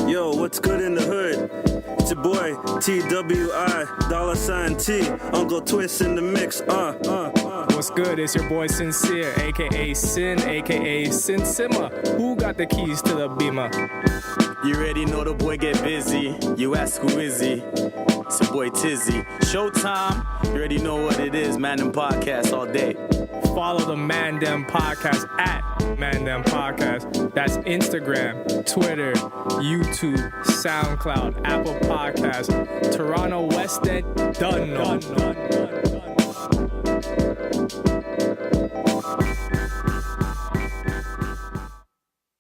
Yo, what's good in the hood? It's your boy, TWI, $T, Uncle Twist in the mix, What's good? It's your boy Sincere, a.k.a. Sin, a.k.a. Sin Simma. Who got the keys to the Beamer? You already know the boy get busy. You ask who is he? It's your boy Tizzy. Showtime. You already know what it is. Man Dem Podcast all day. Follow the Man Dem Podcast at Man Dem Podcast. That's Instagram, Twitter, YouTube, SoundCloud, Apple Podcasts, Toronto West End, done.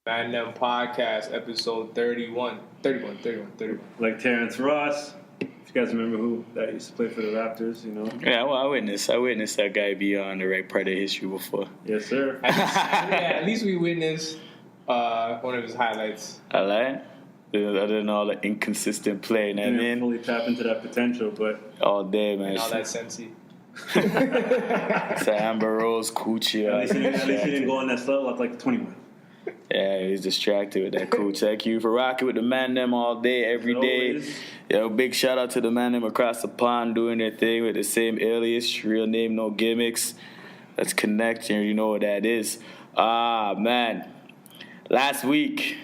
Man Dem Podcast, episode 31. Like Terrence Ross. If you guys remember who that used to play for the Raptors, you know. Yeah, well, I witnessed that guy be on the right part of history before. Yes, sir. At least we witnessed one of his highlights. I like. Other than all the inconsistent play, and Didn't fully tap into that potential, but all day, man. And all that sensei. It's Amber Rose Coochie. at least he didn't go on that slow up like 21. Yeah, he's distracted with that coach. Thank you for rocking with the Man Dem all day, every day. Yo, big shout out to the Man Dem across the pond doing their thing with the same alias, real name, no gimmicks. Let's connect, and you know what that is. Man, last week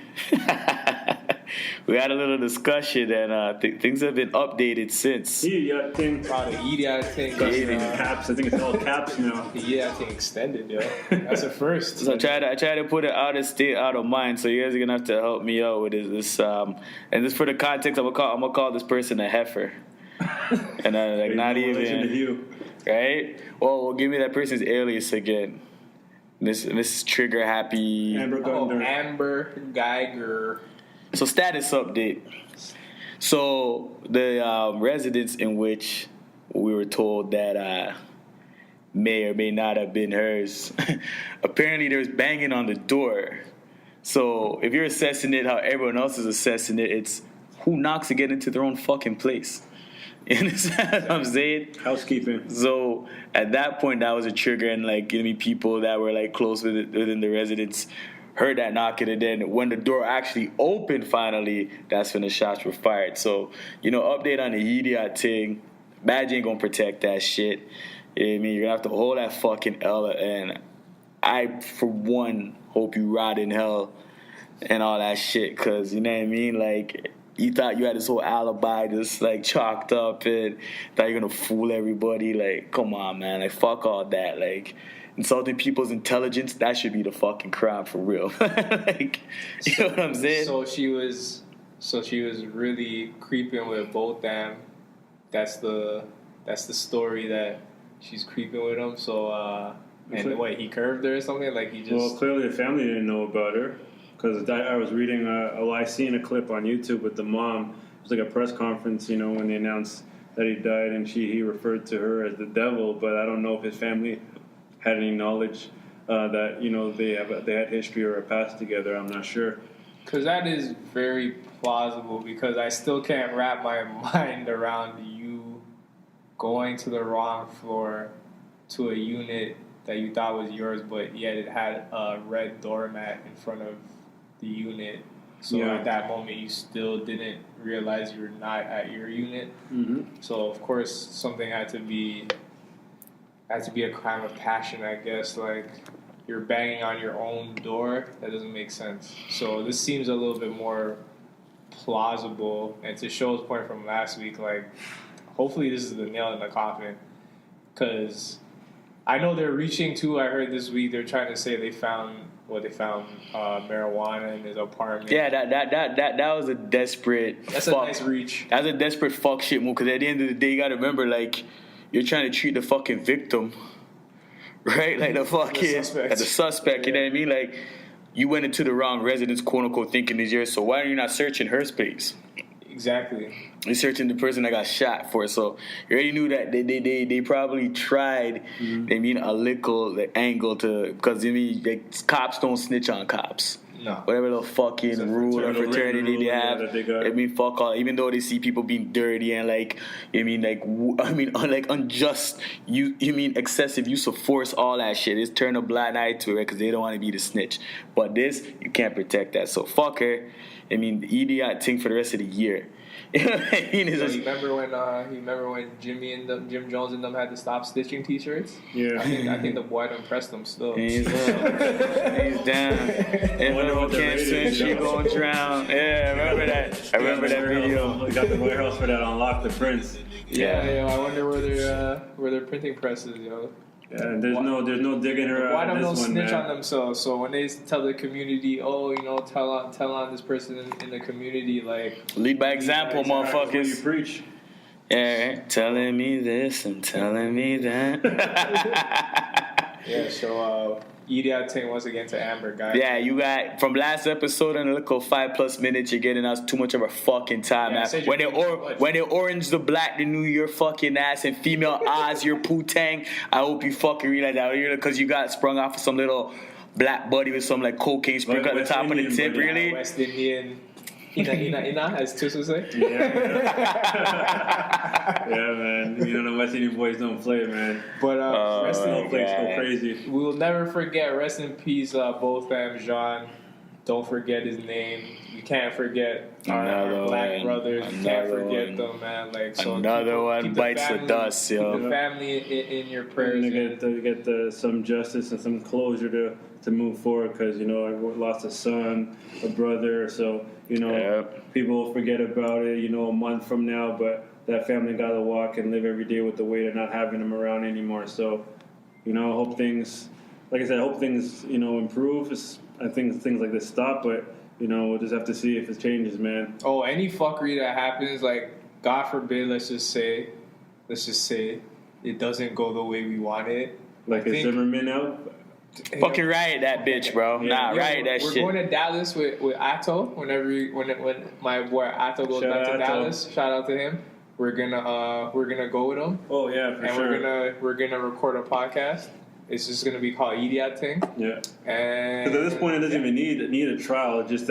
we had a little discussion, and things have been updated since. Yeah, thing. About the EDI thing. Caps. I think it's all caps now. The EDI thing extended, yo. That's a first. So I try to put it out of state, out of mind. So you guys are gonna have to help me out with this. And this for the context, I'm gonna call this person a heifer, and like not even right. Well, give me that person's alias again. Miss Trigger Happy. Amber Guyger. So status update. So the residence in which we were told that may or may not have been hers, apparently there's banging on the door. So if you're assessing it how everyone else is assessing it, it's who knocks to get into their own fucking place. You understand what I'm saying? Housekeeping. So at that point, that was a trigger, and like people that were like close within the residence heard that knocking, and then when the door actually opened finally, that's when the shots were fired. So, update on the EDI thing. Badge ain't gonna protect that shit. You know what I mean? You're gonna have to hold that fucking L, and I, for one, hope you rot in hell and all that shit, because, you know what I mean? Like, you thought you had this whole alibi just, like, chalked up and thought you're gonna fool everybody. Like, come on, man. Like, fuck all that. Like, insulting people's intelligence, that should be the fucking crime for real. Like, you know what I'm saying? So she was really creeping with Botham. That's the story that she's creeping with him. So and what, he curved her or something? Like he just. Well, clearly the family didn't know about her, because I was reading. I seen a clip on YouTube with the mom. It was like a press conference, when they announced that he died, and he referred to her as the devil. But I don't know if his family had any knowledge that they had history or a past together. I'm not sure. Because that is very plausible, because I still can't wrap my mind around you going to the wrong floor to a unit that you thought was yours, but yet it had a red doormat in front of the unit. So at that moment, you still didn't realize you were not at your unit. Mm-hmm. So of course, something had to be a crime of passion, I guess. Like, you're banging on your own door. That doesn't make sense. So this seems a little bit more plausible. And to Show's point from last week, like, hopefully this is the nail in the coffin. Because I know they're reaching to, I heard this week, they're trying to say they found marijuana in his apartment. Yeah, that was a desperate. That's a nice reach. That's a desperate fuck shit move. Because at the end of the day, you gotta remember, like, you're trying to treat the fucking victim, right? Like the fucking the suspect. You know what I mean? Like, you went into the wrong residence, quote unquote, thinking it's yours. So why are you not searching her space? Exactly. You're searching the person that got shot for. So you already knew that they probably tried. Mm-hmm. They mean a little angle to, because like, cops don't snitch on cops. No. whatever little fucking rule or fraternity they have. that they got. I mean, fuck all. Even though they see people being dirty and like, like unjust. You mean excessive use of force, all that shit. It's turn a blind eye to it because they don't want to be the snitch. But this, you can't protect that. So fuck her. I mean, the idiot thing for the rest of the year. You know what I mean? You remember when Jim Jones and them had to stop stitching T-shirts? Yeah. I think the boy done pressed them still. He's down. If no can't swim, she gon' drown. Yeah, remember that? I remember that video. We got the warehouse for that Unlock the Prince. Yeah, I wonder where their printing press is, yo. Yeah, and there's no digging her Why out. don't This they one, snitch man. on themselves? So when they tell the community, tell on this person in the community, like Lead by example, That's what you motherfuckers. preach. Yeah, telling me this and telling me that. yeah. So idiot thing once again to Amber, guys. Yeah, you got from last episode and a little 5+ minutes. You're getting us too much of our fucking time, Yeah, man. When they orange the black, the new your fucking ass and female Oz, your poo-tang. I hope you fucking realize that because you got sprung off of some little black buddy with some like cocaine sprinkled at the West top of the Indian tip, buddy. really. West Indian. Ina, as Tusu say. Yeah, man. You know the West Indian boys don't play, man. But rest in Don't play so God. crazy. we will never forget. Rest in peace, Botham Jean. Don't forget his name. You can't forget our Another black one. brothers. You can't Another forget one. them, man. Like so Another one keep bites the dust, yo. Keep the family in your prayers. To get some justice and some closure to move forward because I lost a son, a brother, so Yep. people forget about it a month from now, but that family got to walk and live every day with the weight of not having them around anymore. So hope things, like I said, improve. I think things like this stop, but we'll just have to see if it changes, man. Oh, any fuckery that happens, like God forbid, let's just say it doesn't go the way we want it. Like I a think- Zimmerman out. Fucking riot that bitch, bro. Nah, riot that we're shit. going to Dallas with Atto when my boy Atto goes Shout back to out Atto. Dallas. Shout out to him. We're gonna go with him, Oh yeah, for and sure. we're gonna record a podcast. It's just gonna be called Idiot Thing. Yeah. And Because at this point, it doesn't even need a trial. It's just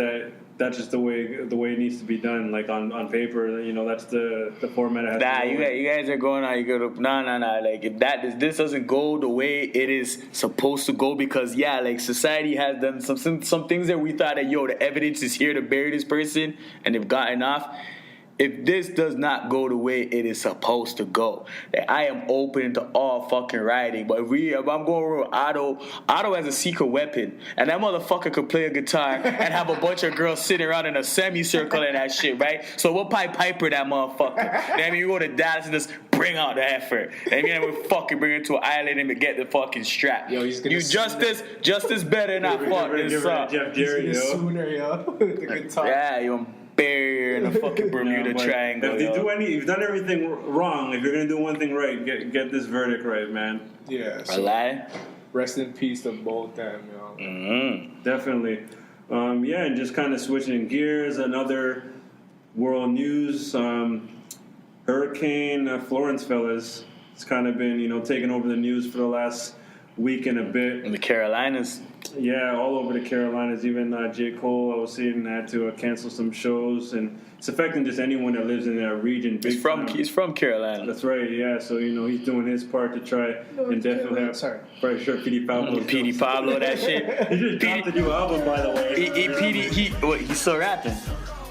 that's just the way it needs to be done. Like on paper, that's the format it has. Nah, to go you guys are going on. You go to nah. Like if this doesn't go the way it is supposed to go, because like society has done some things that we thought that the evidence is here to bury this person, and they've gotten off. If this does not go the way it is supposed to go, I am open to all fucking rioting. But if I'm going with Otto has a secret weapon, and that motherfucker could play a guitar and have a bunch of girls sitting around in a semicircle and that shit, right? So we'll Piper that motherfucker. I mean, you go to Dallas and just bring out the effort. I mean, we fucking bring it to an island and get the fucking strap. Yo, he's gonna you justice better not fuck this up. Jeff Jarrett, yo. sooner, yo, with the guitar. Yeah, you bury in the fucking Bermuda But Triangle. If yo. you've done everything wrong. If you're gonna do one thing right, get this verdict right, man. Yeah. A So lie? rest in peace to both them, yo. Mm-hmm. Definitely. And just kind of switching gears. Another world news. Hurricane Florence, fellas. It's kind of been taking over the news for the last week and a bit. In the Carolinas. Yeah, all over the Carolinas. Even J. Cole, I was seeing, had to cancel some shows, and it's affecting just anyone that lives in that region. He's from Carolina. That's right. Yeah, so he's doing his part to try and definitely have. Sorry. Pretty sure P.D. Pablo. P.D. Pablo, that shit. He just dropped a new album, by the way. He's still rapping.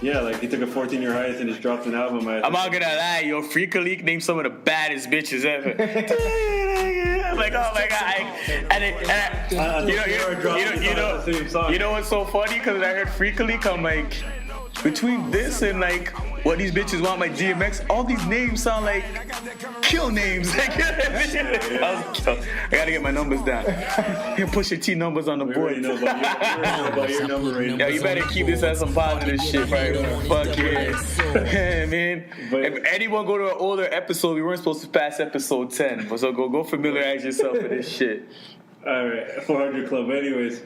Yeah, like he took a 14-year hiatus and just dropped an album. I'm not gonna lie, yo, Freaka Leak named some of the baddest bitches ever. I'm like, oh my god. You know what's so funny? Because I heard Freaka Leak, I'm like, between this and like what these bitches want my DMX, all these names sound like kill names. I gotta get my numbers down. Push your T numbers on the We board. already know about your number rating. Yo, you better keep this as some positive shit, right? Fuck yeah. Man. But- If anyone go to an older episode, we weren't supposed to pass episode 10. So go familiarize yourself with this shit. All right, 400 Club. Anyways,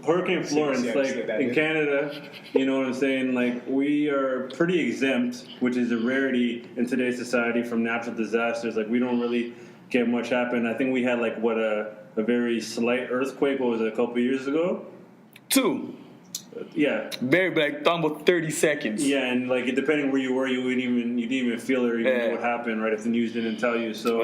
Hurricane Florence, like in Canada, you know what I'm saying? Like we are pretty exempt, which is a rarity in today's society from natural disasters. Like we don't really get much happen. I think we had like a very slight earthquake. What was it, a couple years ago? 2. Yeah. Very like almost 30 seconds. Yeah, and like depending where you were, you didn't even feel it or even know what happened, right? If the news didn't tell you, so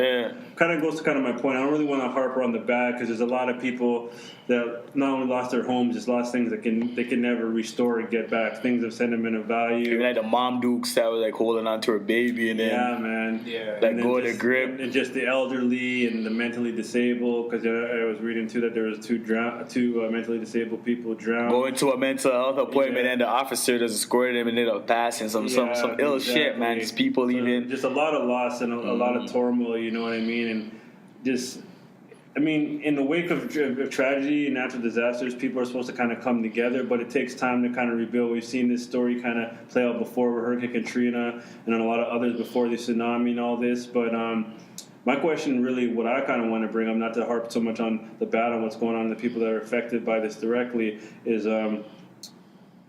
kind of goes to kind of my point. I don't really want to harp on the bad because there's a lot of people that not only lost their homes, just lost things that they can never restore and get back. Things of sentimental value. Even like the mom dukes that was like holding on to her baby and then like go to grip. And just the elderly and the mentally disabled. Because I was reading too that there was two mentally disabled people drowned. Go into a mental health appointment and the officer just escorted him and ended up passing some ill shit, man. Just people even just a lot of loss and a lot of turmoil. You know what I mean? And just. I mean, in the wake of tragedy and natural disasters, people are supposed to kind of come together, but it takes time to kind of rebuild. We've seen this story kind of play out before with Hurricane Katrina and then a lot of others before the tsunami and all this. But my question really, what I kind of want to bring up, not to harp so much on the bad and what's going on, the people that are affected by this directly, is let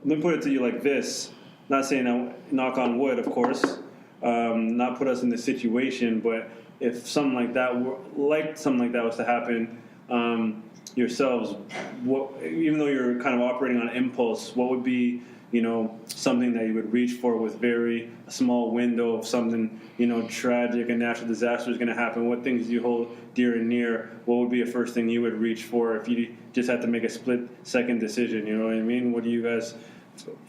me put it to you like this. Not saying that, knock on wood, of course, not put us in this situation, but if something like that was to happen yourselves, even though you're kind of operating on impulse, what would be something that you would reach for with very small window of something tragic and natural disaster is going to happen? What things do you hold dear and near? What would be the first thing you would reach for if you just had to make a split-second decision? You know what I mean? What do you guys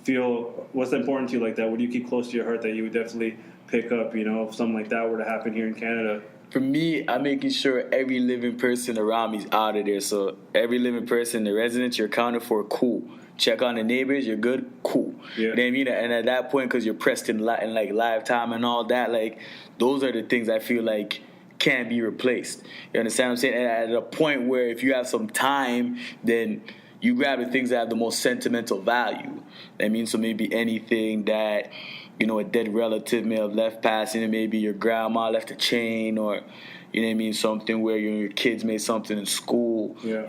feel? What's important to you like that? What do you keep close to your heart that you would definitely pick up, if something like that were to happen here in Canada? For me, I'm making sure every living person around me is out of there. So every living person, the residents you're accounted for, cool. Check on the neighbors, you're good, cool. Yeah. You know what I mean? And at that point, because you're pressed in like lifetime and all that, like those are the things I feel like can't be replaced. You understand what I'm saying? And at a point where if you have some time, then you grab the things that have the most sentimental value. I mean, so maybe anything that a dead relative may have left passing, and maybe your grandma left a chain, or something where your kids made something in school, or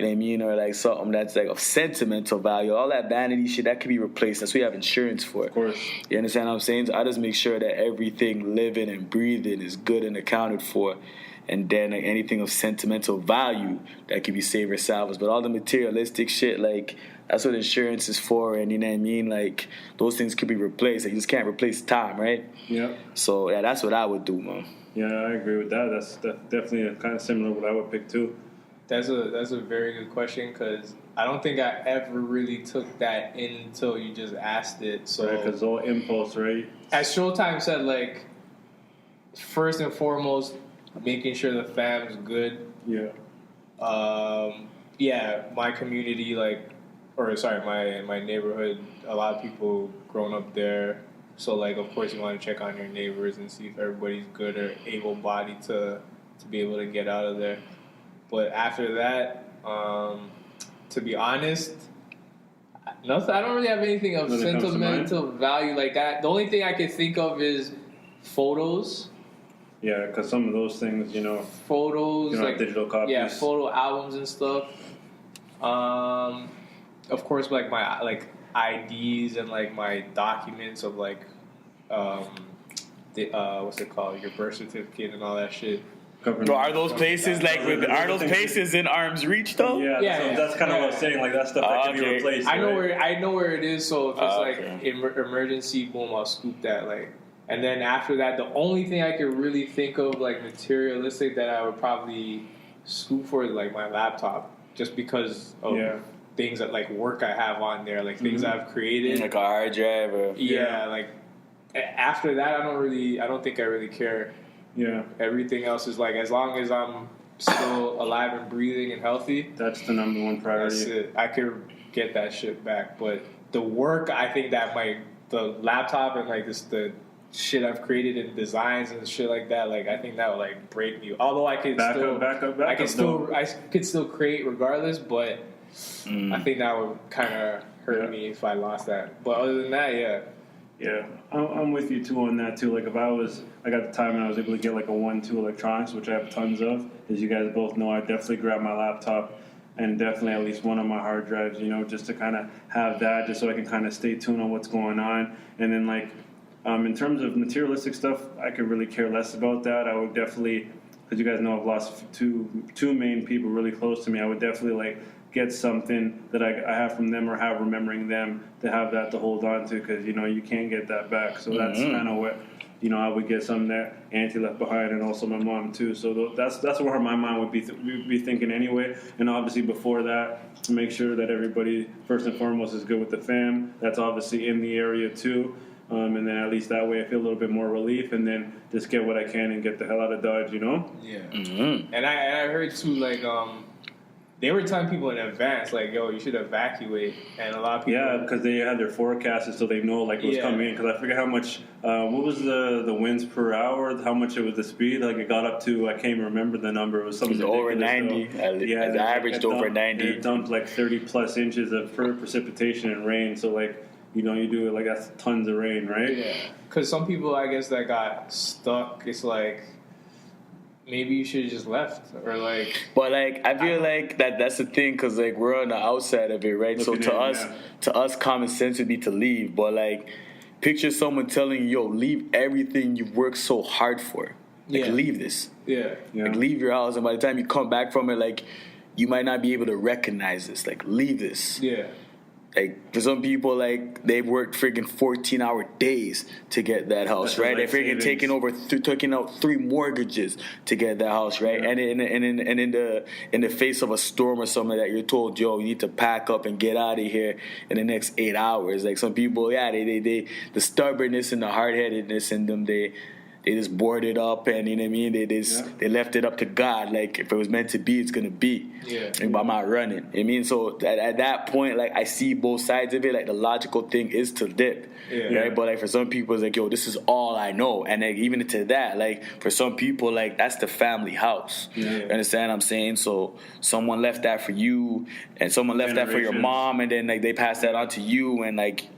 like something that's like of sentimental value. All that vanity shit that can be replaced. That's what you have insurance for. Of course. You understand what I'm saying? So I just make sure that everything living and breathing is good and accounted for. And then like anything of sentimental value that can be saved or salvaged. But all the materialistic shit, like that's what insurance is for, and you know what I mean? Like those things could be replaced. Like, you just can't replace time, right? Yeah. So that's what I would do, man. Yeah, I agree with that. That's definitely kind of similar to what I would pick too. That's a very good question because I don't think I ever really took that in until you just asked it. So because it's all impulse, right? As Showtime said, like first and foremost, making sure the fam's good. Yeah. My community, my neighborhood, a lot of people grown up there. So, like, of course, you want to check on your neighbors and see if everybody's good or able-bodied to be able to get out of there. But after that, to be honest, nothing. I don't really have anything of sentimental value like that. The only thing I can think of is photos. Yeah, because some of those things, photos, like digital copies. Yeah, photo albums and stuff. Of course, like my IDs and like my documents of what's it called, your birth certificate and all that shit. Bro, are those places places in arm's reach though? Yeah, that's kind of what I'm saying. Like that stuff that can be replaced. I know where it is. So if it's emergency, boom, I'll scoop that. Like, and then after that, the only thing I could really think of like materialistic that I would probably scoop for is like my laptop, just because of things that like work I have on there, like things I've created, like a hard drive. Or, like after that, I don't think I really care. Yeah. Everything else is like, as long as I'm still alive and breathing and healthy, that's the number one priority. That's it. I could get that shit back, but the work, I think that the laptop and like the shit I've created in designs and shit like that, like I think that would like break me. Although I could I could still create regardless, but I think that would kind of hurt me if I lost that. But other than that, yeah, I'm with you too on that too. Like if I got the time and I was able to get like a 1-2 electronics, which I have tons of, as you guys both know, I definitely grab my laptop and definitely at least one of my hard drives, just to kind of have that, just so I can kind of stay tuned on what's going on. And then like in terms of materialistic stuff, I could really care less about that. I would definitely, because you guys know I've lost two main people really close to me, I would definitely like get something that I have from them or have remembering them, to have that to hold on to, because you can't get that back. So that's kind of what I would get something that Auntie left behind, and also my mom too. So that's where my mind would be thinking anyway. And obviously before that, to make sure that everybody first and foremost is good with the fam. That's obviously in the area too. And then at least that way I feel a little bit more relief, and then just get what I can and get the hell out of Dodge, Yeah. Mm-hmm. And I heard too, like, they were telling people in advance, like, yo, you should evacuate. And a lot of people... Yeah, because they had their forecasts, so they know, like, it was coming in. Because I forget how much... what was the winds per hour? How much it was the speed? Like, it got up to... I can't even remember the number. It was something over 90. Yeah, it averaged over 90. It dumped, like, 30-plus inches of precipitation and rain. So, like... you do it, like, that's tons of rain, right? Yeah. Because some people, I guess, that got stuck, it's like, maybe you should have just left. Or, like... But, like, I feel like that's the thing, because, like, we're on the outside of it, right? So, to us, common sense would be to leave. But, like, picture someone telling you, yo, leave everything you've worked so hard for. Like, leave this. Yeah. Like, leave your house, and by the time you come back from it, like, you might not be able to recognize this. Like, leave this. Yeah. Like, for some people, like, they've worked freaking 14-hour days to get that house, That's right? They're like freaking taking out 3 mortgages to get that house, right? Yeah. And in the face of a storm or something like that, you're told, yo, you need to pack up and get out of here in the next 8 hours. Like, some people, they the stubbornness and the hard-headedness in them, they just board it up, and you know what I mean. They left it up to God. Like, if it was meant to be, it's gonna be. Yeah. Like, I'm not running. I mean, so at that point, like, I see both sides of it. Like, the logical thing is to dip, right? But like, for some people, it's like, yo, this is all I know. And like, even to that, like, for some people, like, that's the family house. Yeah. You understand what I'm saying? So someone left that for you, and someone left that for your mom, and then like they passed that on to you, and like,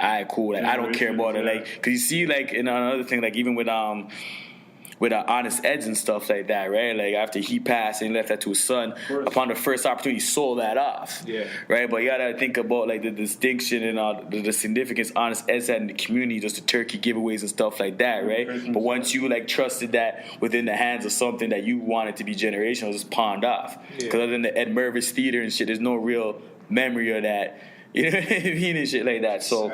all right, cool. Like, I don't care about it. Like, because you see, like, in another thing, like, even with Honest Eds and stuff like that, right? Like, after he passed and he left that to his son, upon the first opportunity, he sold that off. Yeah. Right? But you gotta think about, like, the distinction and the significance Honest Eds had in the community, just the turkey giveaways and stuff like that, right? But once you, like, trusted that within the hands of something that you wanted to be generational, it was just pawned off. Because other than the Ed Mervis Theater and shit, there's no real memory of that. You know what I mean? And shit like that. So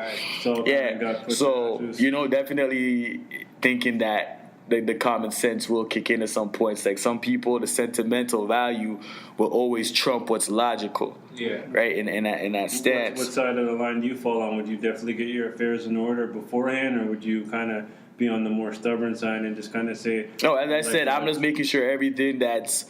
definitely thinking that the common sense will kick in at some points. Like, some people, the sentimental value will always trump what's logical. Yeah. Right? In that stance. What side of the line do you fall on? Would you definitely get your affairs in order beforehand, or would you kind of be on the more stubborn side and just kind of say... No, as I said, I'm just making sure everything that's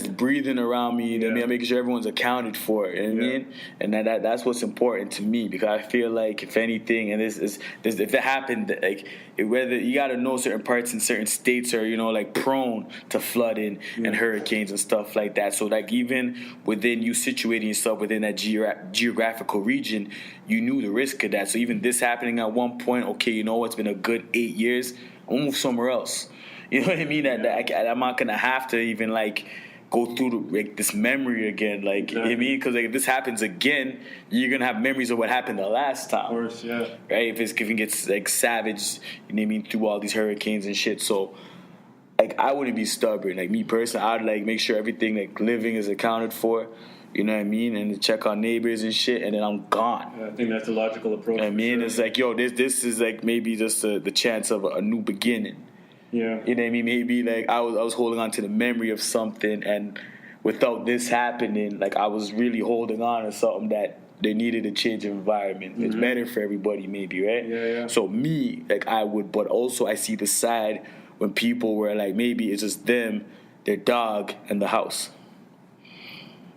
breathing around me, you know what I mean? I'm making sure everyone's accounted for, you know what I mean? And that's what's important to me, because I feel like, if anything, and this if it happened, like, whether you got to know certain parts in certain states are, like, prone to flooding and hurricanes and stuff like that. So, like, even within you situating yourself within that geographical region, you knew the risk of that. So even this happening at one point, okay, it's been a good 8 years, I'm gonna move somewhere else. You know what I mean? That I'm not gonna have to even, like, go through this memory again. Like, you know what I mean? Because, like, if this happens again, you're gonna have memories of what happened the last time. Of course, yeah. Right? If it gets, like, savage, you know what I mean, through all these hurricanes and shit. So, like, I wouldn't be stubborn. Like, me personally, I'd, like, make sure everything, like, living is accounted for. You know what I mean? And check on neighbors and shit, and then I'm gone. Yeah, I think that's the logical approach. I mean, it's like, yo, this is, like, maybe just the chance of a new beginning. Yeah. You know what I mean? Maybe, like, I was holding on to the memory of something, and without this happening, like, I was really holding on to something that they needed a change of environment. Mm-hmm. It's better for everybody, maybe, right? Yeah. So me, like, I would, but also I see the side when people were like, maybe it's just them, their dog, and the house.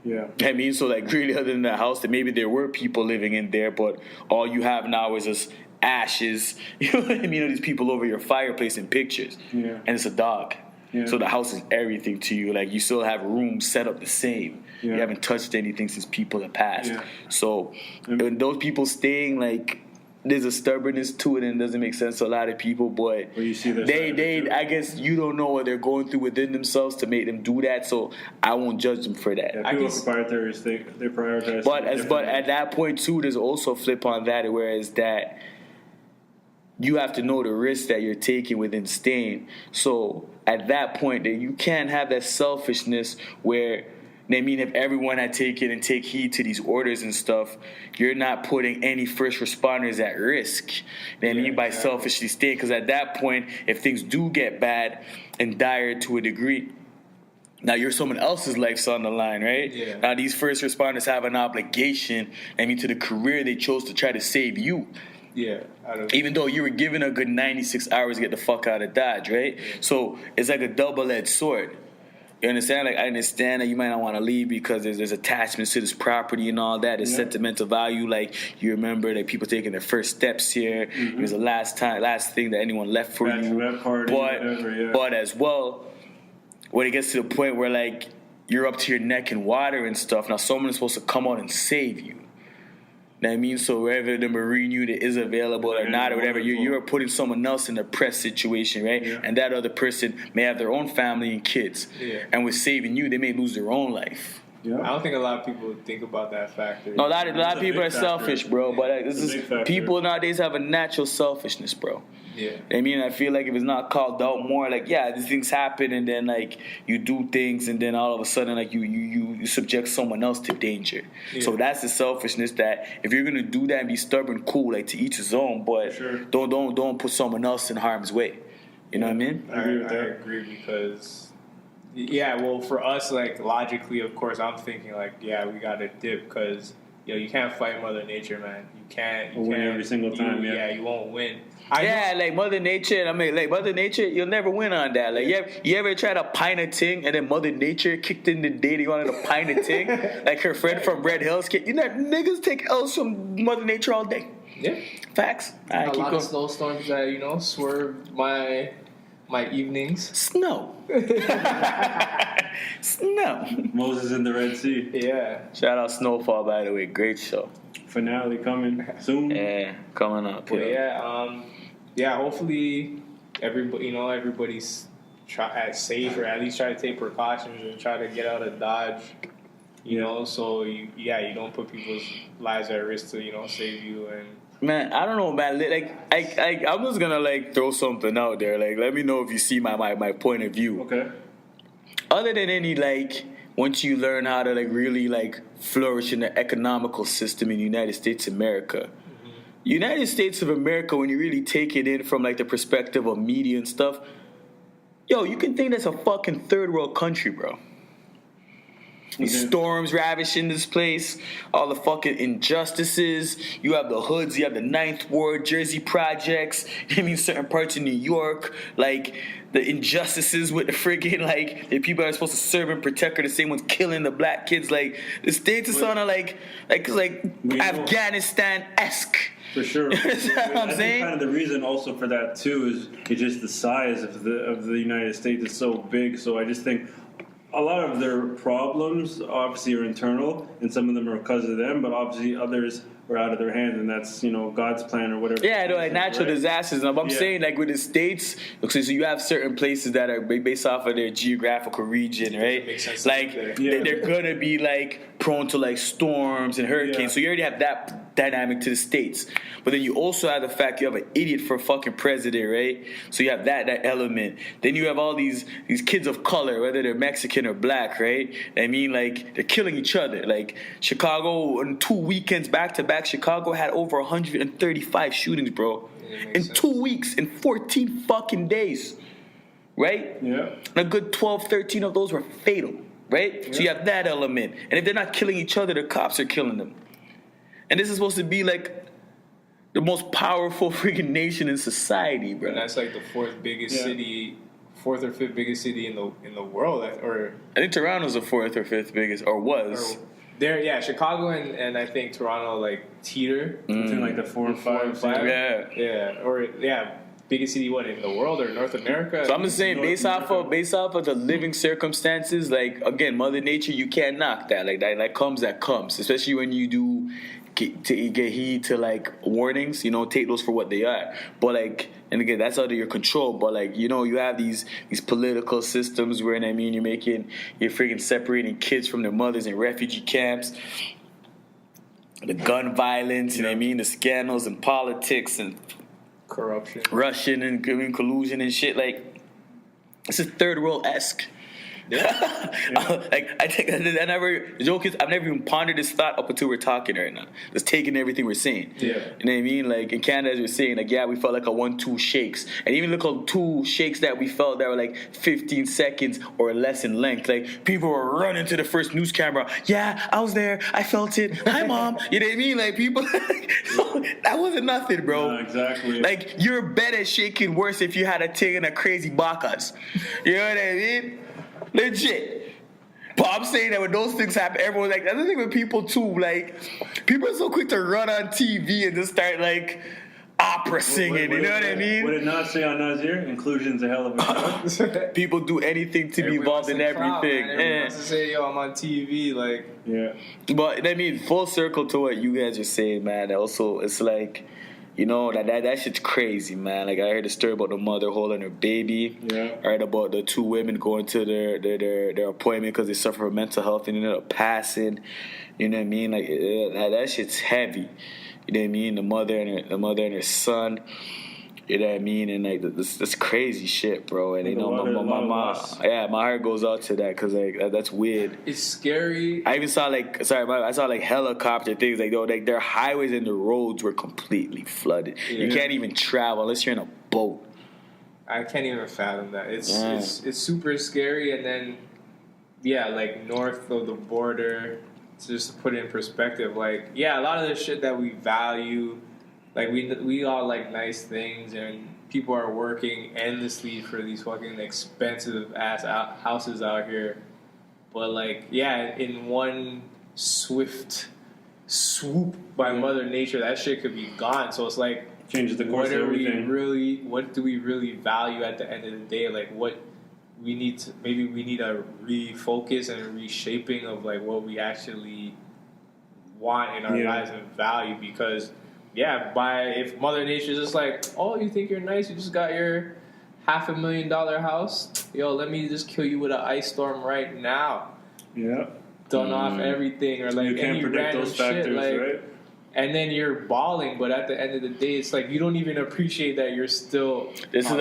Yeah. I mean, so, like, really, other than the house, that maybe there were people living in there, but all you have now is just ashes, you know what I mean? These people over your fireplace in pictures, and it's a dog. Yeah. So the house is everything to you. Like, you still have rooms set up the same. Yeah. You haven't touched anything since people have passed. Yeah. So when those people staying, like, there's a stubbornness to it, and it doesn't make sense to a lot of people. But you see they I guess you don't know what they're going through within themselves to make them do that. So I won't judge them for that. Yeah, people proprietaries, they prioritize. But at that point too, there's also a flip on that, whereas that you have to know the risk that you're taking within staying. So at that point, that you can't have that selfishness where I mean, if everyone had taken and take heed to these orders and stuff, you're not putting any first responders at risk. I mean, by selfishly staying, because at that point, if things do get bad and dire to a degree, now you're someone else's life's on the line, right? Yeah. Now these first responders have an obligation, I mean, to the career they chose to try to save you. Yeah. Even though you were given a good 96 hours to get the fuck out of Dodge, right? Yeah. So it's like a double-edged sword. You understand? Like, I understand that you might not want to leave because there's attachments to this property and all that. There's sentimental value. Like, you remember that people taking their first steps here. It was the last thing that anyone left for you. But as well, when it gets to the point where, like, you're up to your neck in water and stuff, now someone is supposed to come out and save you. You know what I mean? So wherever the Marine unit is available or not or whatever, you're putting someone else in a press situation, right? Yeah. And that other person may have their own family and kids. Yeah. And with saving you, they may lose their own life. Yeah. I don't think a lot of people think about that factor. No, a lot of people are selfish, bro. But people nowadays have a natural selfishness, bro. Yeah. I mean, I feel like if it's not called out more, like, yeah, these things happen, and then, like, you do things, and then all of a sudden, like, you subject someone else to danger. Yeah. So that's the selfishness that if you're gonna do that and be stubborn, cool, like, to each his own, but don't put someone else in harm's way. You know what I mean? I agree because, well, for us, like, logically, of course, I'm thinking, like, yeah, we gotta dip because, you can't fight Mother Nature, man. You can't win every single time. You won't win. Like Mother Nature, Mother Nature, you'll never win on that. Like, you ever try to pine a ting and then Mother Nature kicked in the day they wanted to pine a ting? Like her friend from Red Hills, niggas take L's from Mother Nature all day. Yeah. Facts. A lot of snowstorms that, swerve my evenings. Snow. Snow. Moses in the Red Sea. Yeah. Shout out Snowfall, by the way. Great show. Finale coming soon. Yeah, coming up. Hopefully everybody's safe or at least try to take precautions and try to get out of Dodge. So you don't put people's lives at risk to save you. And man, I don't know, man. Like, I'm just gonna like throw something out there. Like, let me know if you see my point of view. Okay. Other than any like, once you learn how to like really like flourish in the economical system in the United States of America. United States of America, when you really take it in from like the perspective of media and stuff, you can think that's a fucking third world country, bro. These storms ravishing this place, all the fucking injustices. You have the hoods, you have the Ninth Ward, Jersey projects. I mean, certain parts of New York, like the injustices with the friggin' like the people that are supposed to serve and protect are the same ones killing the black kids. Like the states is sort of like Afghanistan-esque. For sure. You know what I'm saying? Kind of the reason also for that too is just the size of the United States is so big. So I just think a lot of their problems obviously are internal, and some of them are because of them, but obviously others are out of their hands, and that's God's plan or whatever. Yeah, like natural disasters. I'm saying like with the states, so you have certain places that are based off of their geographical region, right? Like they're gonna be like prone to like storms and hurricanes. Yeah. So you already have that dynamic to the states, but then you also have the fact you have an idiot for a fucking president, right? So you have that element. Then you have all these kids of color, whether they're Mexican or black, right? I mean, like they're killing each other. Like Chicago, on 2 weekends back to back, Chicago had over 135 shootings, bro, in 2 weeks, in 14 fucking days, right? Yeah. A good 12, 13 of those were fatal, right? Yeah. So you have that element, and if they're not killing each other, the cops are killing them. And this is supposed to be like the most powerful freaking nation in society, bro. And that's like the fourth or fifth biggest city in the world. Or I think Toronto's the fourth or fifth biggest, or was. Chicago and I think Toronto like teeter between like the 4 and 5. Biggest city in the world or North America? So I'm just saying, based off of the living circumstances, like again, Mother Nature, you can't knock that. Like that comes, especially when you do get heed to like warnings. Take those for what they are. But like, and again, that's out of your control. But like, you have these political systems where, you're freaking separating kids from their mothers in refugee camps. The gun violence, the scandals and politics and corruption, Russian and collusion and shit. Like, it's a third world-esque. Like I think the joke is I've never even pondered this thought up until we're talking right now. Just taking everything we're saying. Yeah. You know what I mean? Like in Canada, as we're saying, like we felt like a 1-2 shakes, and even look at 2 shakes that we felt that were like 15 seconds or less in length. Like people were running to the first news camera. Yeah, I was there. I felt it. Hi, mom. You know what I mean? Like people. That wasn't nothing, bro. No, exactly. Like you're better at shaking worse if you had a thing and a crazy bacchus. You know what I mean? Legit. But I'm saying that when those things happen, everyone's like, that's the thing with people too. Like, people are so quick to run on TV and just start like opera singing. You know what I mean? Would it not say on Nazir, inclusion's a hell of a job? People do anything to be involved in everything. Everyone wants to say, yo, I'm on TV. Like, Yeah. But I mean, full circle to what you guys are saying, man. Also, it's like, you know, that shit's crazy, man. Like I heard a story about the mother holding her baby. Yeah. I heard about the 2 women going to their appointment because they suffer from mental health and ended up passing. You know what I mean? Like that shit's heavy. You know what I mean? The mother and her son. You know what I mean? And like this crazy shit, bro. And you know, my heart goes out to that because like that's weird. it's scary. I even saw I saw helicopter things like their highways and the roads were completely flooded. Yeah. You can't even travel unless you're in a boat. I can't even fathom that. It's super scary. And then, yeah, like north of the border, just to put it in perspective, like, yeah, a lot of the shit that we value, like we all like nice things, and people are working endlessly for these fucking expensive ass houses out here. But like, yeah, in one swift swoop by Mother Nature, that shit could be gone. So it's like, Changes the course of everything. what do we really value at the end of the day? Like what we need to, maybe we need a refocus and a reshaping of like what we actually want in our lives and value, because if Mother Nature's just like, oh, you think you're nice, you just got your $500,000 house, yo, let me just kill you with an ice storm right now. Yeah. Done off everything, or like You can't any predict random those factors, shit, like, right? and then you're bawling, but at the end of the day, it's like you don't even appreciate that you're still. This is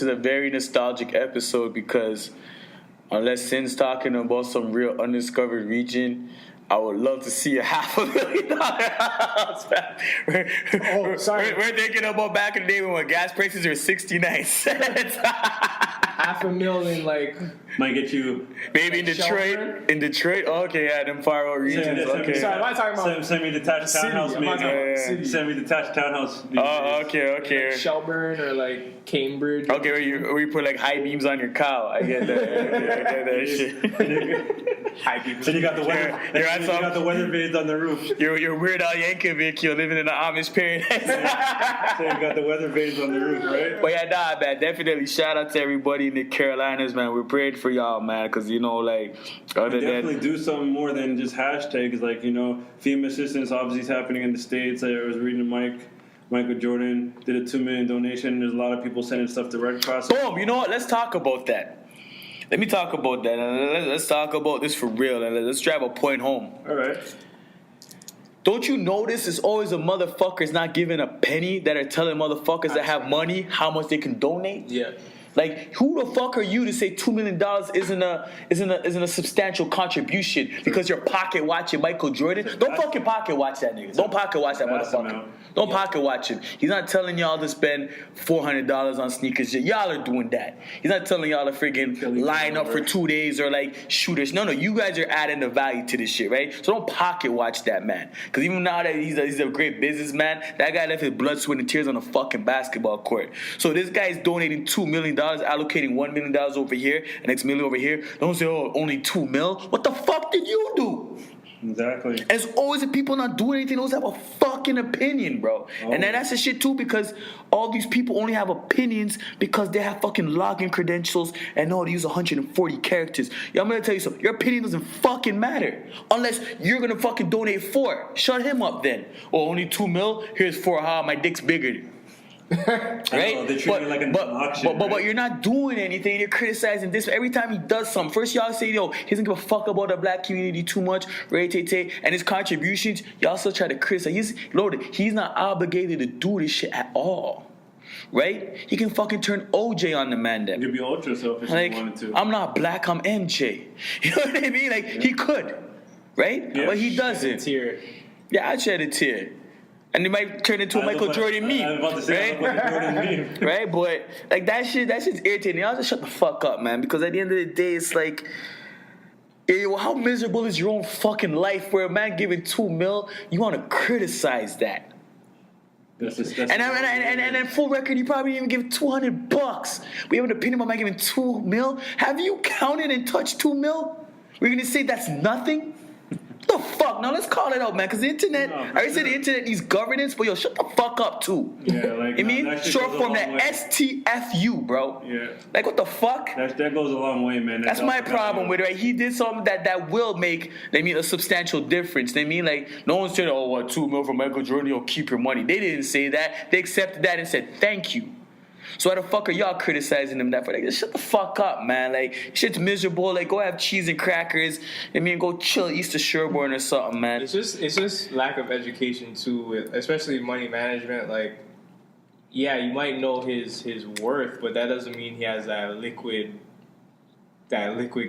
a very nostalgic episode because unless Sin's talking about some real undiscovered region, I would love to see a $500,000 house. We're thinking about back in the day when gas prices were 69 cents. $500,000, like, Might get you. Maybe in Detroit. Shelburne? In Detroit? Oh, okay, yeah, them far out regions. Okay. Sorry, am I talking about Send me detached city? townhouse, Am I talking about Yeah. city? Send me detached townhouse. Oh, okay. Shelburne or like Cambridge? Okay, where you put like high beams on your cow. I get that. I get that shit. High beams. Then you got the weather. You're on You some- got the weather vades on the roof. You're Weird Al Yankovic. You're living in the Amish paradise. So you got the weather vades on the roof, right? But yeah, nah, man, definitely shout out to everybody in the Carolinas, man. We're praying for y'all, man, because, you know, like, other Definitely than... do something more than just hashtags. Like, you know, FEMA assistance obviously is happening in the States. I was reading Michael Jordan did a $2 million donation. There's a lot of people sending stuff to Red Cross. Boom, you know what? Let's talk about that. Let me talk about that. Let's talk about this for real, and let's drive a point home. All right. Don't you notice it's always a motherfuckers not giving a penny that are telling motherfuckers that have money how much they can donate? Yeah. Like, who the fuck are you to say $2 million isn't a substantial contribution because you're pocket watching Michael Jordan? Don't fucking pocket watch that nigga. Don't pocket watch that Vast motherfucker. amount. Don't pocket watch him. He's not telling y'all to spend $400 on sneakers. Y'all are doing that. He's not telling y'all to friggin' line up for 2 days or like shooters. No, you guys are adding the value to this shit, right? So don't pocket watch that man. Because even now that he's a great businessman, that guy left his blood, sweat, and tears on a fucking basketball court. So this guy's donating $2 million, allocating $1 million over here, and next million over here. Don't say, oh, only $2 million. What the fuck did you do? Exactly. As always, the people not doing anything, those have a fucking opinion, bro. And then that's the shit too, because all these people only have opinions because they have fucking login credentials and know how to use 140 characters. Yeah, I'm gonna tell you something. Your opinion doesn't fucking matter unless you're gonna fucking donate 4. Shut him up then. Oh, only $2 million. Here's 4. My dick's bigger. Right? They treat me like an auction. But you're not doing anything. You're criticizing this. Every time he does something, first y'all say, yo, he doesn't give a fuck about the black community too much, and his contributions, y'all still try to criticize. He's not obligated to do this shit at all. right? He can fucking turn OJ on the Man Dem. You could be ultra selfish Like, if you wanted to. I'm not black, I'm MJ. You know what I mean? Like, he could, right? Yeah. But he doesn't. Tear. Yeah, I'd shed a tear. And it might turn into a Michael Jordan meme. I was about to say, right? Michael Jordan meme. Right? But, like, that shit's irritating. Y'all just shut the fuck up, man. Because at the end of the day, it's like, yo, how miserable is your own fucking life where a man giving $2 million, you want to criticize that? That's And then full record, you probably didn't even give $200. But you have an opinion about man giving $2 million? Have you counted and touched $2 million? We're gonna say that's nothing? What the fuck? Now let's call it out, man. Because the internet, I already said the internet needs governance, but yo, shut the fuck up too. Yeah, like I mean, that shit short goes a form long that way. STFU, bro. Yeah. Like what the fuck? That goes a long way, man. That's my problem with it, right? He did something that will make, a substantial difference. Like, no one's saying, oh, what, $2 million from Michael Jordan, you'll keep your money. They didn't say that. They accepted that and said, thank you. So why the fuck are y'all criticizing them that for? Like, just shut the fuck up, man. Like, shit's miserable. Like, go have cheese and crackers. Go chill East of Sherborne or something, man. It's just lack of education too, especially money management. Like, yeah, you might know his worth, but that doesn't mean he has that liquid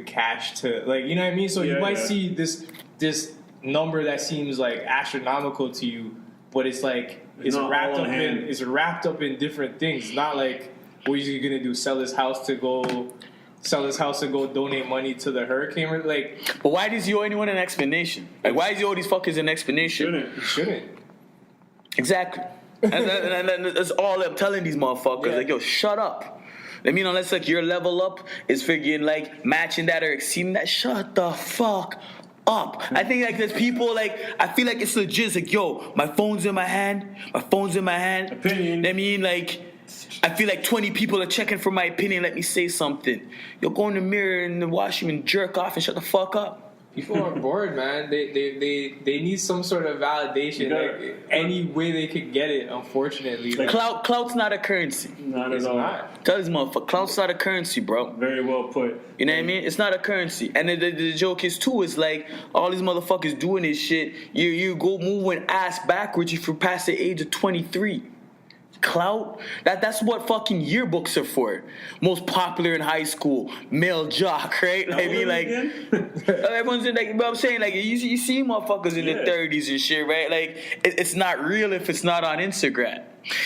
cash to, like, you know what I mean? So you might see this number that seems like astronomical to you, but it's like it's wrapped up in different things. It's not like, what is he gonna do? Sell his house to go donate money to the hurricane? Like, but why does he owe anyone an explanation? Like, why does he owe these fuckers an explanation? He shouldn't. Exactly. and that's all I'm telling these motherfuckers. Yeah. Like, yo, shut up. Unless like your level up is figuring like matching that or exceeding that, shut the fuck up. I think like there's people like, I feel like it's legit. It's like, yo, my phone's in my hand. Opinion. I feel like 20 people are checking for my opinion. Let me say something. Yo, go in the mirror in the washroom and jerk off and shut the fuck up. People are bored, man. They need some sort of validation, any way they could get it. Unfortunately, Clout's not a currency. Not at all. Tell this motherfucker, clout's not a currency, bro. Very well put. You know what I mean? It's not a currency. And the joke is too, is like all these motherfuckers doing this shit. You go moving ass backwards if you're past the age of 23. Clout, that's what fucking yearbooks are for. Most popular in high school, male jock, right? Everyone's in like, you know what I'm saying? Like, you see motherfuckers in their 30s and shit, right? Like, it's not real if it's not on Instagram.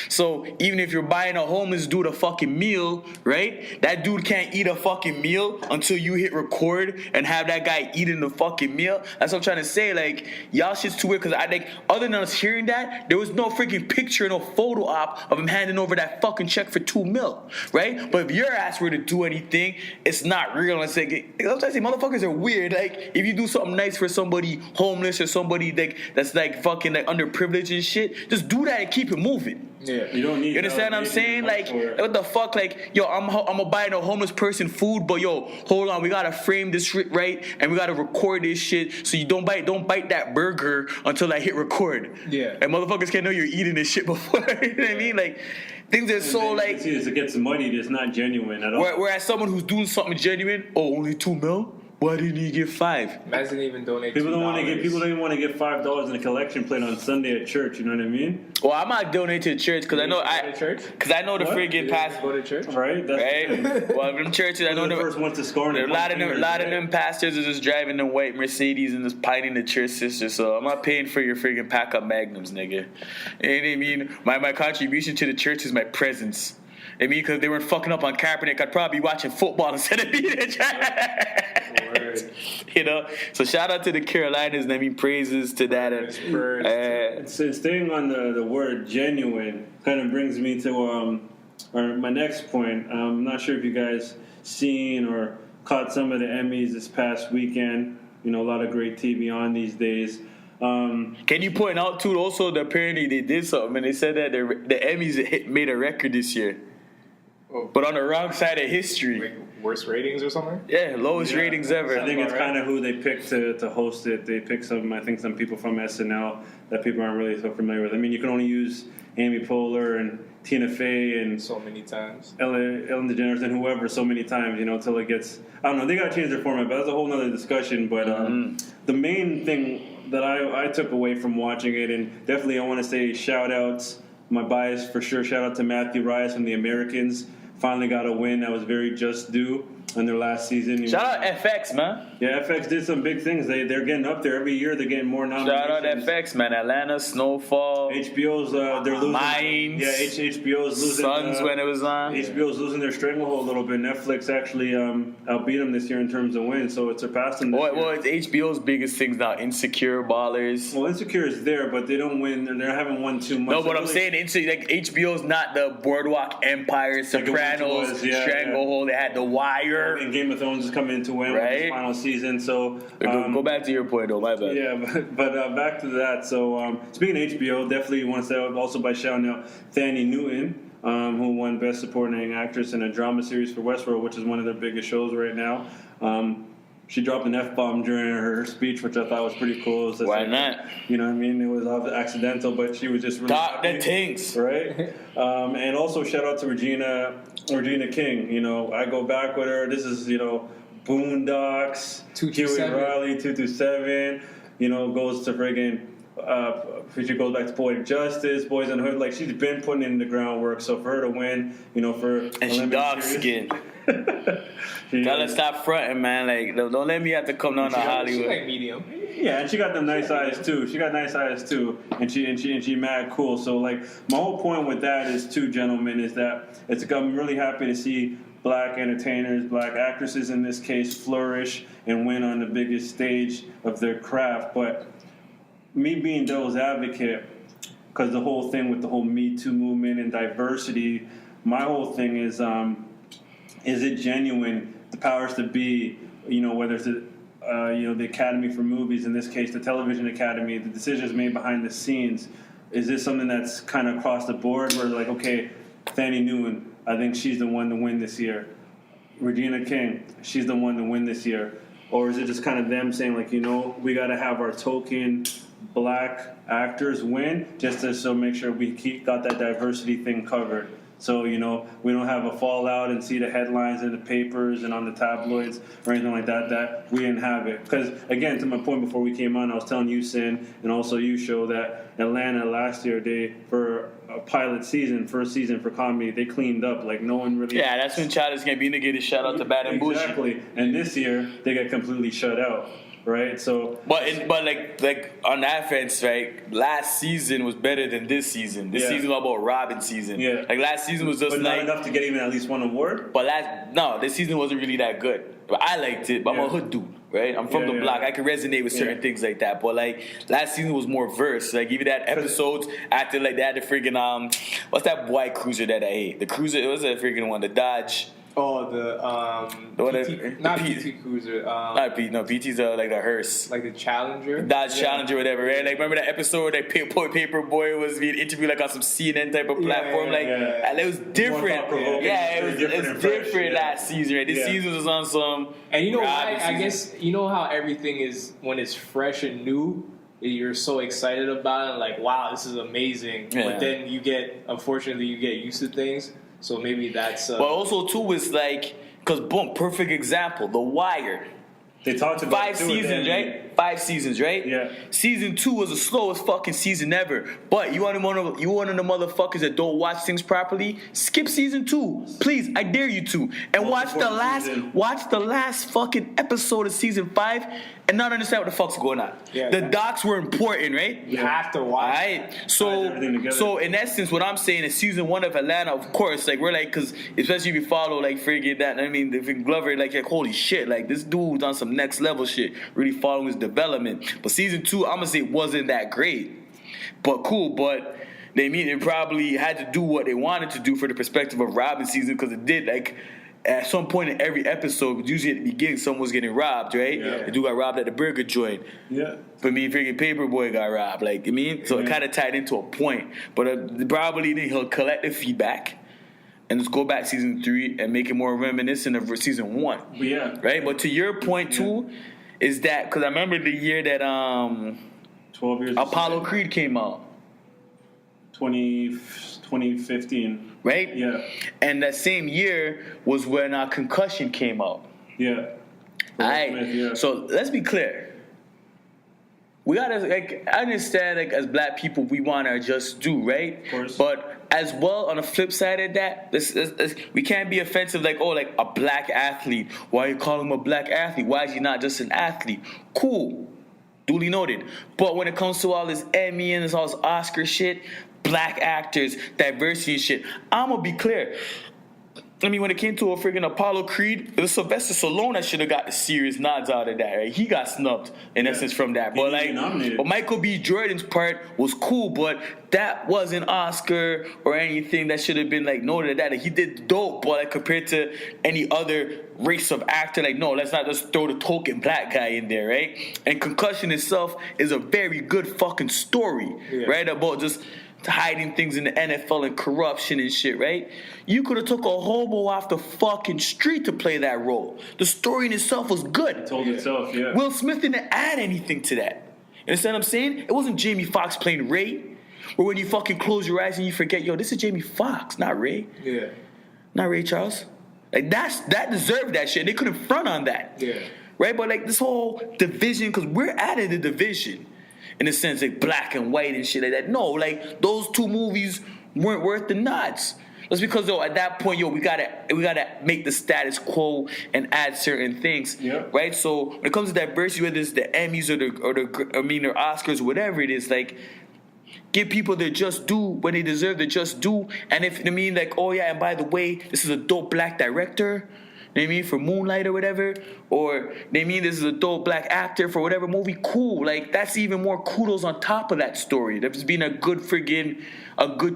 So even if you're buying a homeless dude a fucking meal, right? That dude can't eat a fucking meal until you hit record and have that guy eating the fucking meal. That's what I'm trying to say. Like, y'all shit's too weird because I think other than us hearing that, there was no freaking picture, no photo op of him handing over that fucking check for $2 million, right? But if your ass were to do anything, it's not real. It's like, I'm trying to say, motherfuckers are weird. Like, if you do something nice for somebody homeless or somebody like that's like fucking like underprivileged and shit, just do that and keep it moving. Yeah, you don't need. You understand what I'm saying? Like, what the fuck? Like, yo, I'm gonna buy a homeless person food, but yo, hold on, we gotta frame this shit right, and we gotta record this shit. So you don't bite that burger until I hit record. Yeah, and motherfuckers can't know you're eating this shit before. You know what I mean? Like, things are so like. It gets muddied. It's not genuine at all. Whereas someone who's doing something genuine, only $2 million. Why didn't he give $5? Imagine even donate. People don't $2. want to get $5 in a collection plate on Sunday at church. You know what I mean? Well, I might donate to the church because I know the friggin' pastor. Go to church, right? Right. Well, them churches, I know the first ones to score. A lot of them pastors are just driving them white Mercedes and just pining the church sisters. So I'm not paying for your friggin' pack up Magnums, nigga. You know what I mean? My contribution to the church is my presence. I mean, because they weren't fucking up on Kaepernick, I'd probably be watching football instead of being in church. You know? So shout out to the Carolinians. I mean, praises to that. Staying on the word genuine kind of brings me to my next point. I'm not sure if you guys seen or caught some of the Emmys this past weekend. You know, a lot of great TV on these days. Can you point out, too, also that apparently they did something and they said that the Emmys made a record this year. But on the wrong side of history. Like worst ratings or something? Yeah, lowest ratings ever. I think it's kind of who they picked to host it. They picked some people from SNL that people aren't really so familiar with. I mean, you can only use Amy Poehler and Tina Fey and so many times, Ellen DeGeneres and whoever so many times, you know, until it gets, I don't know, they got to change their format, but that's a whole nother discussion. But the main thing that I took away from watching it, and definitely I want to say shout outs my bias for sure. Shout out to Matthew Rice from the Americans. Finally got a win that was very just due in their last season. Shout out FX, man. Yeah, FX did some big things. They're getting up there every year. They're getting more nominations. Shout out FX, man. Atlanta, Snowfall. HBO's they're losing. Mines. Yeah, HBO's losing. Suns when it was on. HBO's losing their stranglehold a little bit. Netflix actually outbeat them this year in terms of wins, so it surpassed them. Well, it's HBO's biggest things now. Insecure, Ballers. Well, Insecure is there, but they don't win. They haven't won too much. No, but I'm saying like HBO's not the Boardwalk Empire, Sopranos, Stranglehold. They had The Wire. And Game of Thrones is coming into win with this final season. So go back to your point, though. My bad. Yeah, but back to that. So speaking of HBO, definitely want to say also by shouting out Thandie Newton, who won Best Supporting Actress in a Drama Series for Westworld, which is one of their biggest shows right now. She dropped an F-bomb during her speech, which I thought was pretty cool. So why not? You know what I mean? It was accidental, but she was just really happy. The things. Right? And also shout out to Regina King. You know, I go back with her. This is, Boondocks, Huey Riley, 227, goes to friggin' she goes back to Poetic Justice, Boys in the Hood. Like, she's been putting in the groundwork. So for her to win, for and she dark skinned. Gotta stop fronting, man. Like, don't let me have to come down to Hollywood. She's like medium. Yeah, and she got them nice eyes too. And she mad cool. So like, my whole point with that is too, gentlemen, is that I'm really happy to see black entertainers, black actresses in this case, flourish and win on the biggest stage of their craft. But me being devil's advocate, because the whole thing with the whole Me Too movement and diversity, my whole thing is it genuine? The powers that be, whether it's the Academy for Movies, in this case, the Television Academy, the decisions made behind the scenes. Is this something that's kind of across the board where, like, okay, Thandie Newton, I think she's the one to win this year. Regina King, she's the one to win this year. Or is it just kind of them saying, like, we got to have our token black actors win just to make sure we got that diversity thing covered? So, we don't have a fallout and see the headlines in the papers and on the tabloids or anything like that we didn't have it. Because, again, to my point before we came on, I was telling you, Sin, and also you, Show, that Atlanta last year, for a pilot season, first season for comedy, they cleaned up. Like, no one really... Yeah, that's when Childish Gambino get a shout out to Bad and Bullshit. Exactly. And this year, they got completely shut out. Right, so but like on that fence, right? Last season was better than this season. This season was about Robin's season. Yeah, like last season was just but not enough to get even at least one award. But this season wasn't really that good. But I liked it. But I'm a hood dude, right? I'm from the block. I can resonate with certain things like that. But like last season was more verse. Like even that episodes acted like they had the freaking what's that white cruiser that I hate? The cruiser. It was a freaking one. The Dodge. Oh, not PT Cruiser. PT's like the hearse. Like the Challenger? Dodge Challenger, whatever, right? Like, remember that episode that Paperboy was being interviewed like on some CNN type of platform? And it was different. It was different last season, right? This season was on some... And you know why? I guess, you know how everything is, when it's fresh and new, you're so excited about it, like, wow, this is amazing. Yeah. But then unfortunately, you get used to things. So maybe that's... but also, too, is like... Because, boom, perfect example. The Wire. They talked about 5 seasons, right? 5 seasons, right? Yeah. Season 2 was the slowest fucking season ever. But you one of the motherfuckers that don't watch things properly? Skip season 2. Please, I dare you to. And watch the last fucking episode of season 5 and not understand what the fuck's going on. Yeah, the docs were important, right? You have to watch. Right? So in essence, what I'm saying is season 1 of Atlanta, of course, like we're like, because especially if you follow like friggin' that, I mean, if Glover, like holy shit, like this dude's on some next level shit, really following his development. But season 2, I'm gonna say wasn't that great, but cool. But they probably had to do what they wanted to do for the perspective of Robin's season, because it did like. At some point in every episode, usually at the beginning, someone was getting robbed, right? Yeah. The dude got robbed at the burger joint. Yeah. But me, freaking Paperboy got robbed. Like, I mean, so it kind of tied into a point. But probably then he'll collect the feedback and just go back season 3 and make it more reminiscent of season 1. Yeah. Right? But to your point, too, is that, because I remember the year that 12 years Apollo Creed came out. 2015. Right? Yeah. And that same year was when Concussion came out. Yeah. All right. So let's be clear. we gotta, like, I understand, like, as black people, we want our just due, right? Of course. But as well, on the flip side of that, we can't be offensive, like, oh, like, a black athlete. Why you call him a black athlete? Why is he not just an athlete? Cool. Duly noted. But when it comes to all this Emmy and all this Oscar shit, black actors, diversity and shit, I'm gonna be clear. I mean, when it came to a freaking Apollo Creed, it was Sylvester Stallone that should have got the serious nods out of that, right? He got snubbed, in essence, from that. But, like, but Michael B. Jordan's part was cool, but that wasn't Oscar or anything that should have been, like, noted that. Like, he did dope, but, like, compared to any other race of actor, like, no, let's not just throw the token black guy in there, right? And Concussion itself is a very good fucking story, right? About just hiding things in the NFL and corruption and shit, right? You could have took a hobo off the fucking street to play that role. The story in itself was good. It told itself, yeah. Will Smith didn't add anything to that. You understand what I'm saying? It wasn't Jamie Foxx playing Ray, or when you fucking close your eyes and you forget, yo, this is Jamie Foxx, not Ray. Yeah. Not Ray Charles. Like, that deserved that shit. They couldn't front on that. Yeah. Right? But, like, this whole division, because we're out of the division. In a sense, like black and white and shit like that. No, like those two movies weren't worth the nods. That's because though at that point, we gotta make the status quo and add certain things, right? So when it comes to diversity, whether it's the Emmys or the Oscars, whatever it is, like give people their just due when they deserve their just due. And if I mean like, oh yeah, and by the way, this is a dope black director. They mean for Moonlight or whatever, or they mean this is a dope black actor for whatever movie, cool. Like, that's even more kudos on top of that story. There's been a good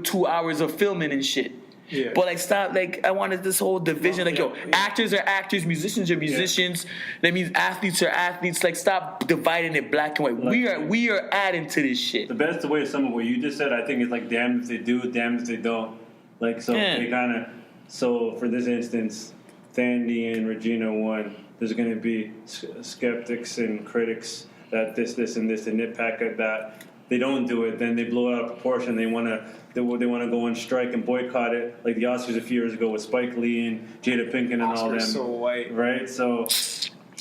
2 hours of filming and shit. Yeah. But, like, stop, like, I wanted this whole division, actors are actors, musicians are musicians. That means athletes are athletes. Like, stop dividing it black and white. Like, we are adding to this shit. The best way to sum up what you just said, I think, is like, damn if they do, damn if they don't. Like, so they kind of, so for this instance, Thandie and Regina won. There's going to be skeptics and critics that this, and this, and nitpick at that. They don't do it, then they blow it out of proportion. They want to go on strike and boycott it, like the Oscars a few years ago with Spike Lee and Jada Pinkett and all them. So white, right? So,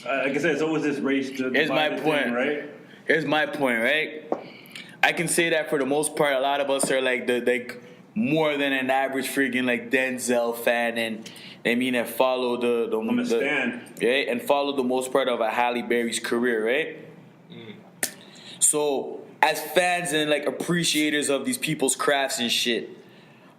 like I said, it's always this race to Here's my point, thing, right? Here's my point, right? I can say that for the most part, a lot of us are like more than an average freaking like Denzel fan, and I mean that follow and follow the most part of a Halle Berry's career, right? So as fans and like appreciators of these people's crafts and shit,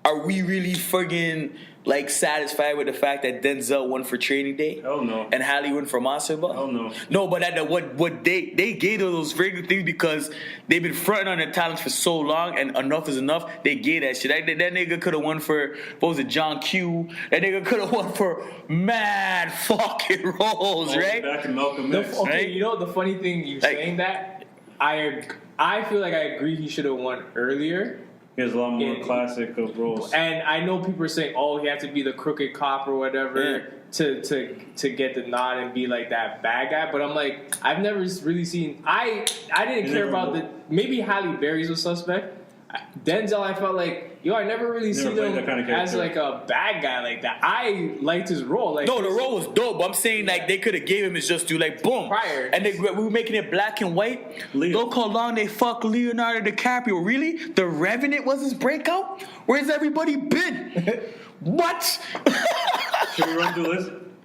are we really friggin' like satisfied with the fact that Denzel won for Training Day? Hell no. And Halle won for Monster Ball? Hell no. No, but what they gave those friggin' things because they've been fronting on their talents for so long, and enough is enough. They gave that shit. That nigga could have won for, what was it, John Q. That nigga could have won for mad fucking roles, right? Back in Malcolm X. Okay, right? you know the funny thing you saying that? I feel like I agree he should have won earlier. He has a lot more classic of roles. And I know people are saying, oh, he had to be the crooked cop or whatever to get the nod and be like that bad guy. But I'm like, I've never really seen... I didn't care about the... Maybe Halle Berry's a suspect. Denzel, I felt like, I never really seen him kind of as like a bad guy like that. I liked his role. Like, no, the role was dope. I'm saying like they could have gave him his just due, like boom. Prior. And we were making it black and white. Look how long they fuck Leonardo DiCaprio. Really? The Revenant was his breakout? Where's everybody been? What? Should we run through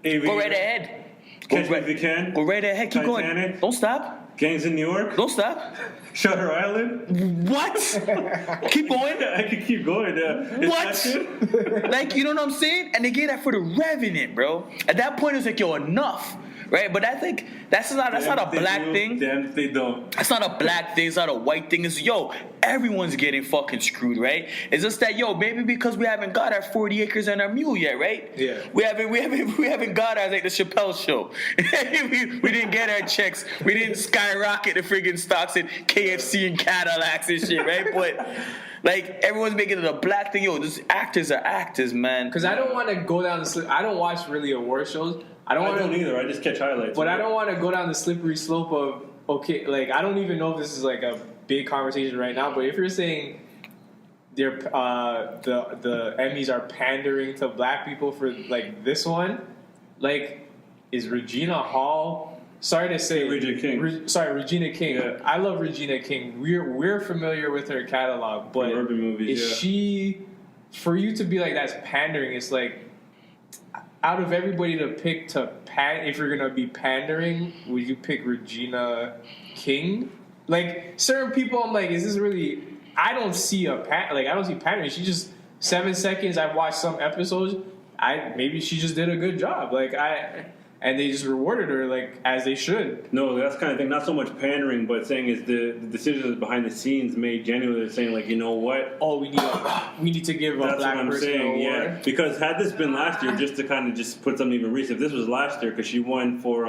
this? Go right ahead. Catch Me If You Can. Go right ahead. Keep Titanic. going. Don't stop. Gangs in New York. Don't stop. Shutter Island. What? Keep going. I can keep going. What? Like, you know what I'm saying? And they gave that for the Revenant, bro. At that point, it's like, enough. Right? But I think that's not a black thing. Damn if they don't. That's not a black thing. It's not a white thing. It's, everyone's getting fucking screwed, right? It's just that, maybe because we haven't got our 40 acres and our mule yet, right? Yeah. We haven't got our, like the Chappelle show. we didn't get our checks. We didn't skyrocket the friggin' stocks in KFC and Cadillacs and shit, right? But like, everyone's making it a black thing. These actors are actors, man. Because I don't want to go down the slip. I don't watch really award shows. I don't either. I just catch highlights. But I don't want to go down the slippery slope of, I don't even know if this is like a big conversation right now, but if you're saying they're the Emmys are pandering to black people for like this one, like, is Regina Hall sorry to say, Regina King. Regina King. Yeah. I love Regina King. We're familiar with her catalog, but From urban movies, is she? For you to be like that's pandering, it's like out of everybody to pick to if you're gonna be pandering, would you pick Regina King? Like certain people, I'm like, is this really? I don't see I don't see pandering. She just 7 seconds. I've watched some episodes. Maybe she just did a good job. And they just rewarded her like as they should. No, that's kind of thing. Not so much pandering, but saying is the decisions behind the scenes made genuinely saying like, you know what? Oh, we need to give a that's black what I'm person saying. an award. Yeah, because had this been last year, just to kind of just put something even recent, if this was last year, because she won for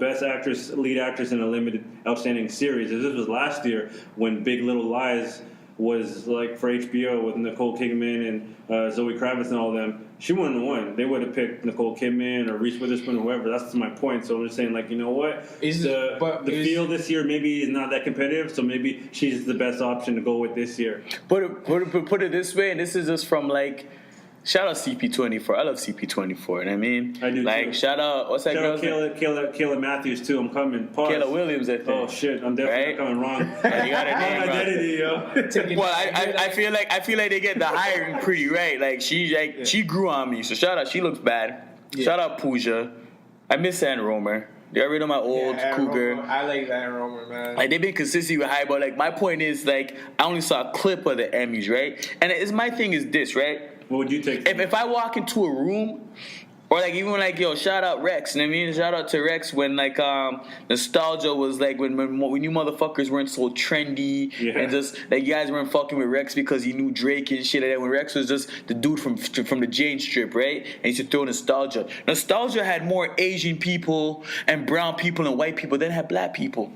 best actress, lead actress in a limited outstanding series. If this was last year, when Big Little Lies was like for HBO with Nicole Kidman and Zoe Kravitz and all of them, she wouldn't have won. They would have picked Nicole Kidman or Reese Witherspoon or whoever. That's my point. So I'm just saying, like, you know what? The field this year maybe is not that competitive, so maybe she's the best option to go with this year. Put it this way, and this is just from like, shout out CP24. I love CP24. You know what I mean? I do like, too. Shout out, what's that girl's name? Kayla Matthews too. I'm coming. Pause. Kayla Williams, I think. Oh shit, I'm definitely coming wrong. Yeah, you got her name wrong. Identity, yo. Well, I feel like they get the hiring pretty right. Like she grew on me. So shout out. She looks bad. Yeah. Shout out Pooja. I miss Ann Romer. Get rid of my old cougar. Romer. I like Ann Romer, man. Like they've been consistent with high, but like my point is like I only saw a clip of the Emmys, right? And my thing is this, right? What would you take? If I walk into a room, or like even like shout out Rex, you know what I mean? Shout out to Rex when like nostalgia was like when you motherfuckers weren't so trendy and just like you guys weren't fucking with Rex because you knew Drake and shit like that. When Rex was just the dude from the Jane Strip, right? And he used to throw nostalgia. Nostalgia had more Asian people and brown people and white people than had black people.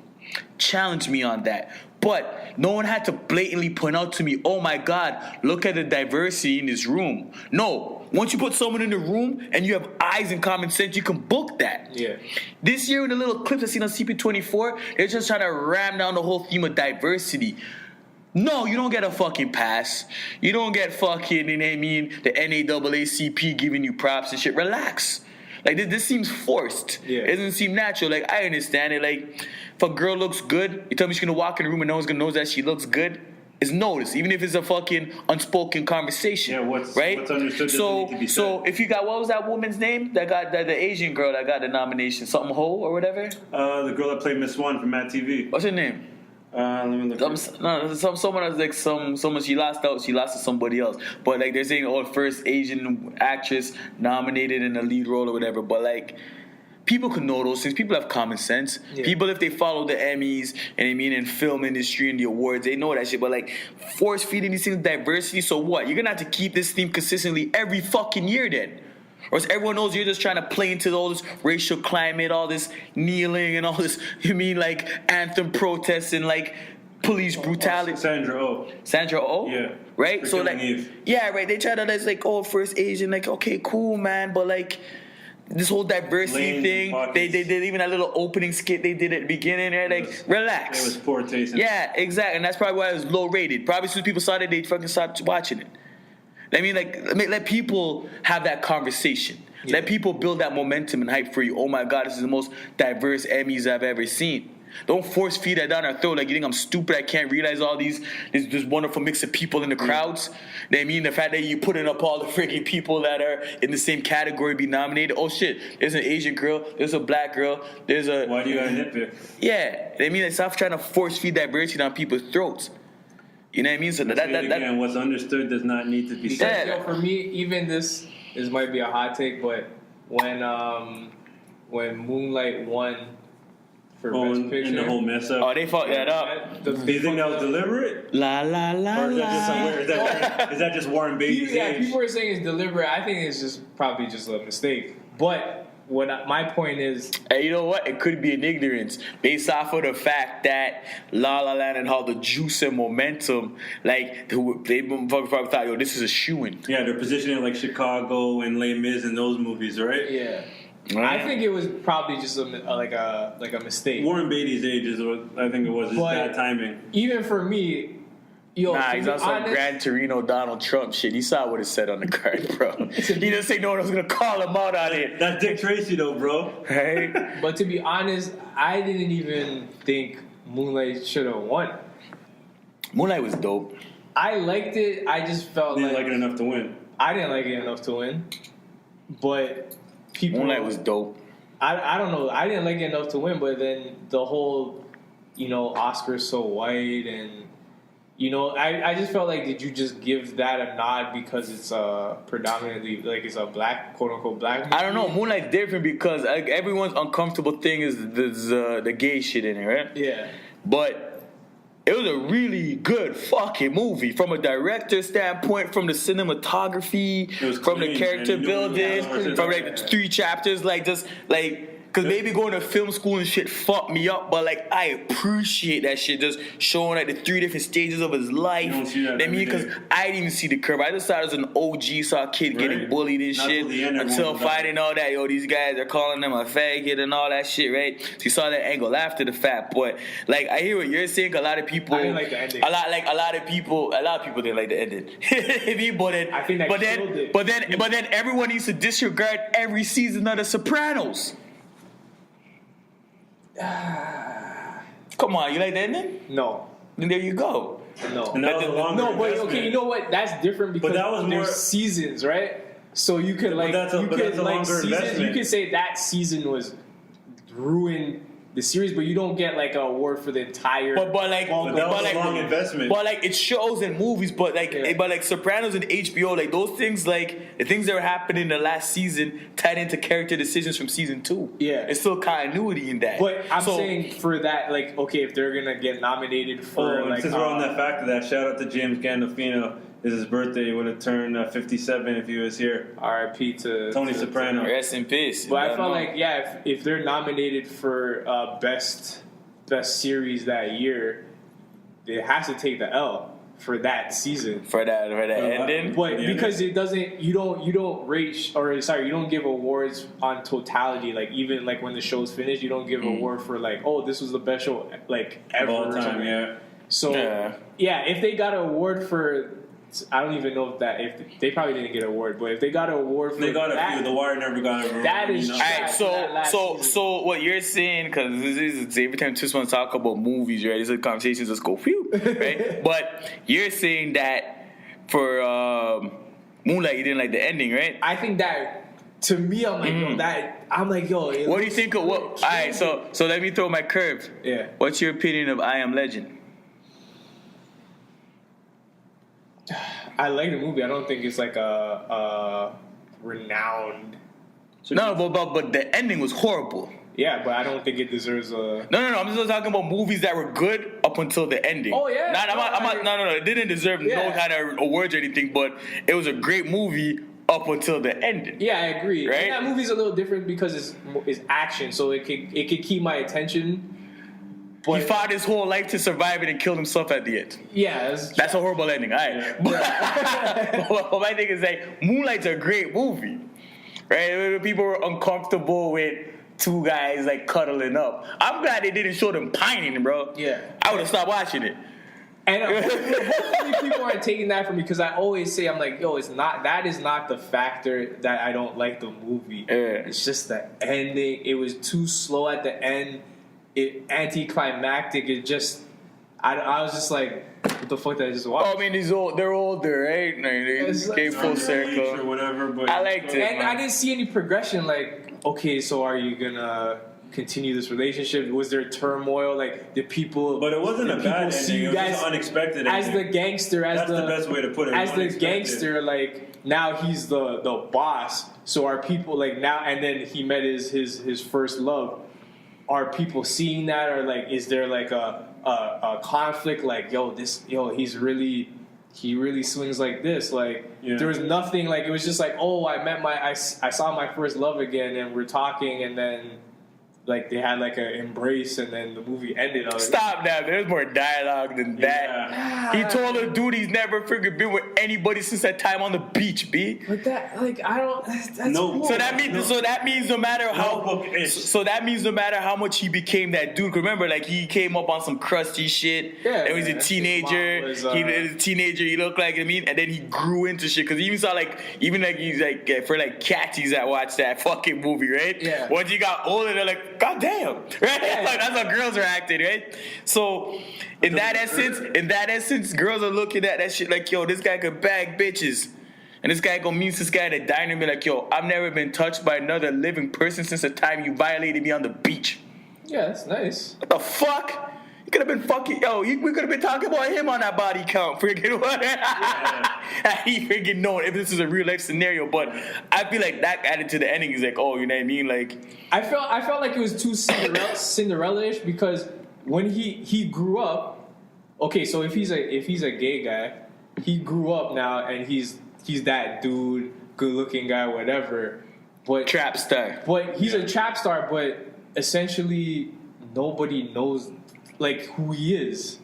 Challenge me on that. But no one had to blatantly point out to me, oh my God, look at the diversity in this room. No. Once you put someone in the room and you have eyes and common sense, you can book that. Yeah. This year in the little clips I seen on CP24, they're just trying to ram down the whole theme of diversity. No, you don't get a fucking pass. You don't get fucking, you know what I mean, the NAACP giving you props and shit. Relax. Like, this seems forced. Yeah. It doesn't seem natural. Like, I understand it. Like, if a girl looks good, you tell me she's going to walk in the room and no one's going to know that she looks good? It's noticed, even if it's a fucking unspoken conversation. Yeah, what's understood doesn't need to be said. So, if you got, what was that woman's name? That got the Asian girl that got the nomination? Something Ho or whatever? The girl that played Miss One from Mad TV. What's her name? Let me look. Someone was like someone she lost out. She lost to somebody else. But like they're saying, first Asian actress nominated in a lead role or whatever. But like, people can know those things. People have common sense. Yeah. People, if they follow the Emmys and I mean in film industry and the awards, they know that shit. But like, force feeding these things diversity. So what? You're gonna have to keep this theme consistently every fucking year then. Or else everyone knows you're just trying to play into all this racial climate, all this kneeling and all this, like anthem protests and like police brutality. Sandra Oh. Yeah. Right? So like, Eve. Yeah, right. They try to, that's like, first Asian, like, okay, cool, man. But like, this whole diversity thing, they did even that little opening skit they did at the beginning, right? Like, relax. It was poor taste. Yeah, exactly. And that's probably why it was low rated. Probably as soon as people saw it, they fucking stopped watching it. I mean, like, let people have that conversation. Yeah. Let people build that momentum and hype for you. Oh my God, this is the most diverse Emmys I've ever seen. Don't force feed that down our throat like you think I'm stupid. I can't realize all this wonderful mix of people in the crowds. I mean, the fact that you putting up all the freaking people that are in the same category be nominated. Oh shit, there's an Asian girl, there's a black girl, there's a. Why do you gotta nitpick? Yeah, I mean, stop trying to force feed diversity down people's throats. You know what I mean? So again, what's understood does not need to be said. Because, for me, even this might be a hot take, but when Moonlight won for Best Picture, and the whole mess up. Oh, they fucked that up. Do you think that was deliberate? La la la. Or is that just Warren Beatty's age? People are saying it's deliberate. I think it's probably just a mistake. But my point is, you know what? It could be an ignorance based off of the fact that La La Land and how the juice and momentum, like they probably thought, yo, this is a shoo-in. Yeah, they're positioning like Chicago and Les Mis in those movies, right? Yeah. Right. I think it was probably just a mistake. Warren Beatty's age is what I think it was. It's bad timing. Even for me, Yo, Nah, to he's be on some honest- Gran Torino Donald Trump shit. You saw what it said on the card, bro. He didn't say no one was gonna call him out on it. That's Dick Tracy, though, bro. Right? But to be honest, I didn't even think Moonlight should have won. Moonlight was dope. I liked it. I just felt Didn't like like it enough to win. I didn't like it enough to win. But people, Moonlight was dope. I don't know. I didn't like it enough to win. But then the whole, Oscar's so white and. I just felt like, did you just give that a nod because it's predominantly, like, it's a black, quote-unquote, black movie? I don't know. Moonlight's different because like, everyone's uncomfortable thing is the gay shit in it, right? Yeah. But it was a really good fucking movie from a director standpoint, from the cinematography, It was from the clean, character man. You knew what building, it was. from like the 3 chapters, like just like. Cause maybe going to film school and shit fucked me up, but like I appreciate that shit, just showing like the 3 different stages of his life. You don't see that every Because day. I didn't even see the curve. I just thought it was an OG, saw a kid getting Right. bullied and Not shit till the end, until everyone was finding out that these guys are calling them a faggot and all that shit, right? So you saw that angle after the fact, but like I hear what you're saying. A lot of people, I didn't like the ending. A lot of people didn't like the ending. I think that killed it. But then everyone needs to disregard every season of The Sopranos. Come on, you like the ending? No. Then there you go. No. And that was a longer No, but investment. okay, you know what? That's different because that was there's more- seasons, right? So you could like that's a longer seasons. investment. You could say that season was ruined the series, but you don't get like an award for the entire. But like, bulk But that of was it. a long investment. But like it shows in movies, but like Yeah. Sopranos and HBO, like those things, like the things that were happening in the last season tied into character decisions from season 2. Yeah. It's still continuity in that. But I'm So- saying for that, like, okay, if they're gonna get nominated for And like, since we're on that fact of that, shout out to James Gandolfino. It's his birthday. He would have turned 57 if he was here. R.I.P. to Tony Soprano. Rest in peace. But I Don't felt know. like, yeah, if they're nominated for best series that year, it has to take the L for that season. for that ending. But Yeah. because it doesn't, you don't rate you don't give awards on totality. Like even like when the show's finished, you don't give an award for like, oh, this was the best show like ever. All or time, something. yeah. So Yeah. if they got an award for, I don't even know if they probably didn't get an award, but if they got an award for They got a that, few. The Wire never got a that is All right, that last season. so what you're saying, because this is every time Twist want to talk about movies, right? These are conversations just go phew, right? But you're saying that for Moonlight, you didn't like the ending, right? I think that to me, I'm like, yo, What do you think of what? All right, so let me throw my curve. Yeah. What's your opinion of I Am Legend? I like the movie. I don't think it's like a renowned. No, but the ending was horrible. Yeah, but I don't think it deserves a. No. I'm just talking about movies that were good up until the ending. Oh, yeah. No. It didn't deserve no Yeah. kind of awards or anything, but it was a great movie up until the ending. Yeah, I agree. Right? And that movie's a little different because it's action, so it could keep my attention. But He fought his whole life to survive it and killed himself at the end. yeah, That's a horrible ending. All right. But my thing is like Moonlight's a great movie, right? People were uncomfortable with 2 guys like cuddling up. I'm glad they didn't show them pining, bro. Yeah. I would have stopped watching it. And hopefully people aren't taking that from me because I always say, I'm like, yo, that is not the factor that I don't like the movie. Yeah. It's just the ending. It was too slow at the end. It anticlimactic. It just, I was just like, what the fuck did I just watch? Oh, I mean, they're older, right? Like, they It's like- came full or circle. whatever. But I liked it. And man. I didn't see any progression. Like, okay, so are you gonna continue this relationship? Was there turmoil? Like, the people? But it wasn't a did bad people see ending. you It was guys just unexpected. as ending. the gangster, That's the best way to put it. as the Unexpected. gangster. Like, now he's the boss. So are people like now? And then he met his first love. Are people seeing that, or like, is there like a conflict? Like, he really swings like this. Like, Yeah. there was nothing. Like, it was just like, oh, I saw my first love again, and we're talking, and then like they had like an embrace, and then the movie ended. I was Stop now. There's more dialogue than that. He told the dude he's never freaking been with anybody since that time on the beach, B. But that, like, I don't. That's No. cool. So that means no matter how. Notebook-ish. So that means no matter how much he became that dude. Remember, like he came up on some crusty shit. Yeah, and he was a his teenager. mom was, He was a teenager. He looked like, I mean, and then he grew into shit because he even saw like he's like for like catchies that watch that fucking movie, right? Yeah. Once he got older, they're like, God damn, right? Yeah. Like that's how girls are acting, right? So in that essence, girls are looking at that shit like, yo, this guy could bag bitches. And this guy gonna meet this guy at a diner and be like, yo, I've never been touched by another living person since the time you violated me on the beach. Yeah, that's nice. What the fuck? You could have been fucking, we could have been talking about him on that body count, freaking what? He freaking known if this is a real life scenario, but I feel like that added to the ending is like, oh, you know what I mean? Like, I felt like it was too Cinderella-ish because when he grew up, okay, so if he's a gay guy, he grew up now and he's that dude, good-looking guy, whatever. But trap star. But he's a trap star, but essentially nobody knows like who he is.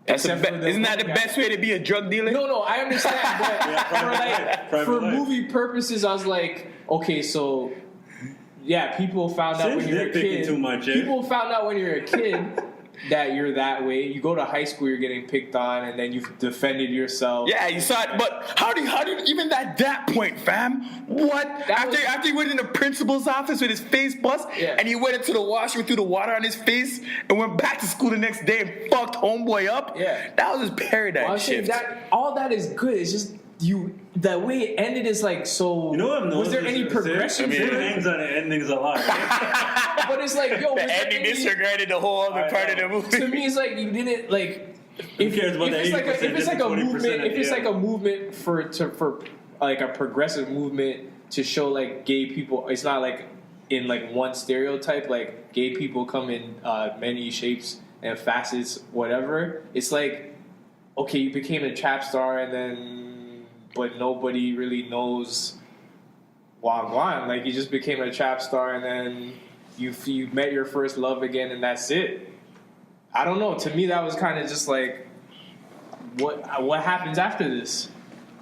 Isn't that the best way to be a drug dealer? No, I understand, but for movie purposes, I was like, okay, so yeah, people found out when you're a kid. Too much, People found out when you're a kid that you're that way. You go to high school, you're getting picked on, and then you've defended yourself. Yeah, you saw it, but how do you even at that point, fam? What? After he went in the principal's office with his face bust, and he went into the washroom, threw the water on his face, and went back to school the next day and fucked homeboy up? Yeah. That was his paradigm shift. All that is good. It's just the way it ended is like so. You know what I've noticed? Was there any progression? It hangs on the endings a lot. But it's like, yo, the ending disregarded the whole other part of the movie. To me, it's like you didn't like. Who cares about the 80%? If it's like a movement, if it's like a yeah. movement for like a progressive movement to show like gay people, it's not like in like one stereotype. Like gay people come in many shapes and facets, whatever. It's like, okay, you became a trap star, and then but nobody really knows Wagwan. Like you just became a trap star, and then you met your first love again, and that's it. I don't know. To me, that was kind of just like, what happens after this?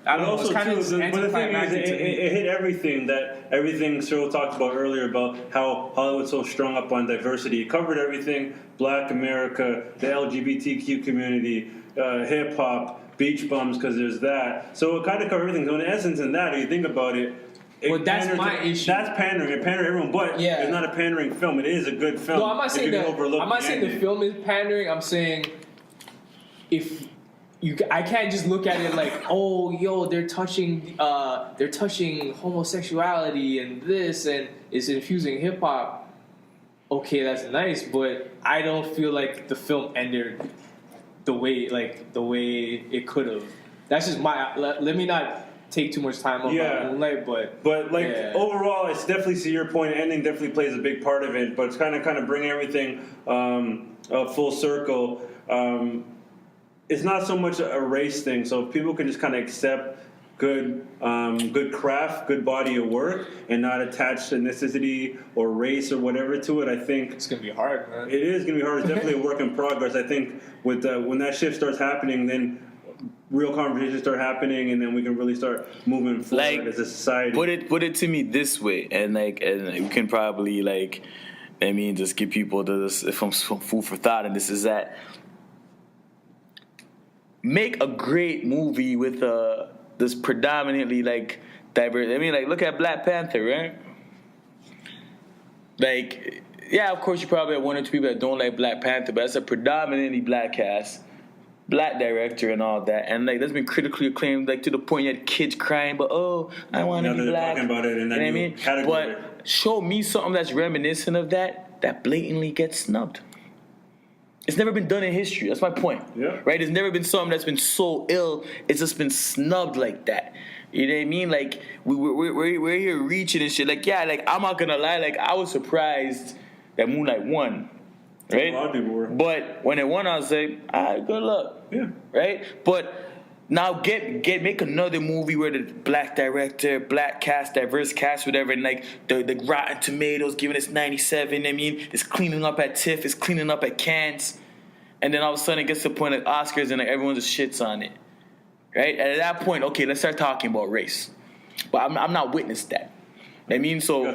I don't know. It's kind of but the thing is, it hit everything that Cheryl talked about earlier about how Hollywood's so strung up on diversity. It covered everything: Black America, the LGBTQ community, hip hop, beach bums, because there's that. So it kind of covered everything. So in essence, in that, if you think about it. Well, that's my issue. That's pandering. It pandered everyone, but it's not a pandering film. It is a good film. No, I'm not saying that. I'm not saying the film is pandering. I'm saying I can't just look at it like, oh, yo, they're touching homosexuality and this, and it's infusing hip hop. Okay, that's nice, but I don't feel like the film ended the way it could have. That's just my. Let me not take too much time on my Moonlight, but overall, it's definitely, to your point, ending definitely plays a big part of it. But it's kind of bringing everything full circle. It's not so much a race thing. So if people can just kind of accept good craft, good body of work, and not attach ethnicity or race or whatever to it, I think it's gonna be hard, man. It is gonna be hard. It's definitely a work in progress. I think with when that shift starts happening, then real conversations start happening, and then we can really start moving forward as a society. Put it to me this way, and we can probably just give people some food for thought, and this is that. Make a great movie with this predominantly diverse. I mean, look at Black Panther, right? Of course, you probably have one or two people that don't like Black Panther, but it's a predominantly black cast. Black director and all that, and that's been critically acclaimed, to the point you had kids crying, but I want to be black. Talking about it in that new category. But show me something that's reminiscent of that blatantly gets snubbed. It's never been done in history. That's my point. Yeah. Right? It's never been something that's been so ill. It's just been snubbed like that. You know what I mean? We're here reaching and shit. I'm not gonna lie. I was surprised that Moonlight won. Right? A lot of people were. But when it won, I was like, all right, good luck. Yeah. Right? But Now make another movie where the black director, black cast, diverse cast, whatever, and like the Rotten Tomatoes giving us 97. I mean, it's cleaning up at TIFF, it's cleaning up at Cannes, and then all of a sudden it gets to the point of Oscars and like everyone just shits on it, right? And at that point, okay, let's start talking about race. But I'm not witness that. I mean, so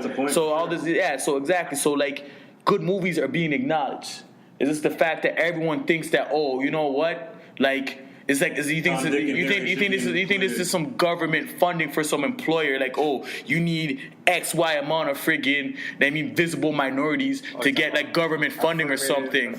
all this, yeah, so exactly, so like good movies are being acknowledged. It's just the fact that everyone thinks that, oh, you know what, like. It's like you think this is some government funding for some employer, like, oh, you need X, Y amount of friggin' visible minorities to get like government funding or something.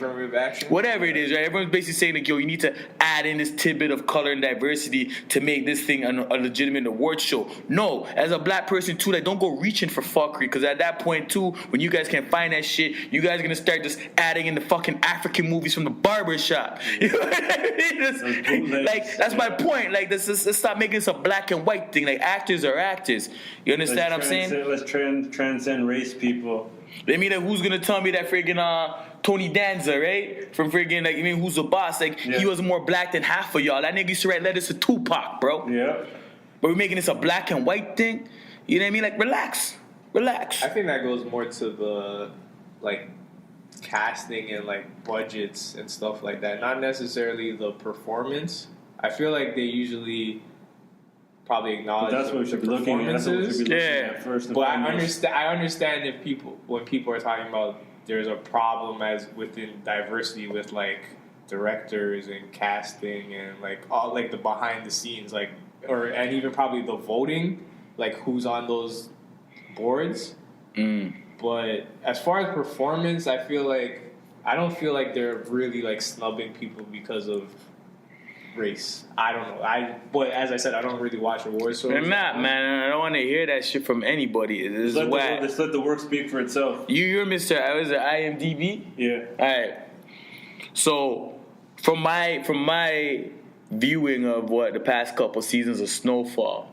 Whatever it is, right? Everyone's basically saying like, yo, you need to add in this tidbit of color and diversity to make this thing a legitimate award show. No, as a black person too, like don't go reaching for fuckery, because at that point too, when you guys can't find that shit, you guys are gonna start just adding in the fucking African movies from the barber shop. You know what I mean? Like that's my point. Like let's stop making this a black and white thing. Like actors are actors. You understand what I'm saying? Let's transcend race, people. I mean, like, who's gonna tell me that friggin' Tony Danza, right? From friggin' like, I mean, who's the boss? Like he was more black than half of y'all. That nigga used to write letters to Tupac, bro. Yeah. But we're making this a black and white thing. You know what I mean? Like relax. I think that goes more to the like casting and like budgets and stuff like that, not necessarily the performance. I feel like they usually probably acknowledge that's what we should be looking at. First. But I understand if when people are talking about there's a problem as within diversity with like directors and casting and like all like the behind the scenes, like and even probably the voting, like who's on those boards. But as far as performance, I don't feel like they're really like snubbing people because of race. I don't know. But as I said, I don't really watch awards. They're not, man. I don't want to hear that shit from anybody. This is whack. Just let the work speak for itself. You're Mr. Was it IMDb? Yeah. All right. So from my viewing of what the past couple seasons of Snowfall,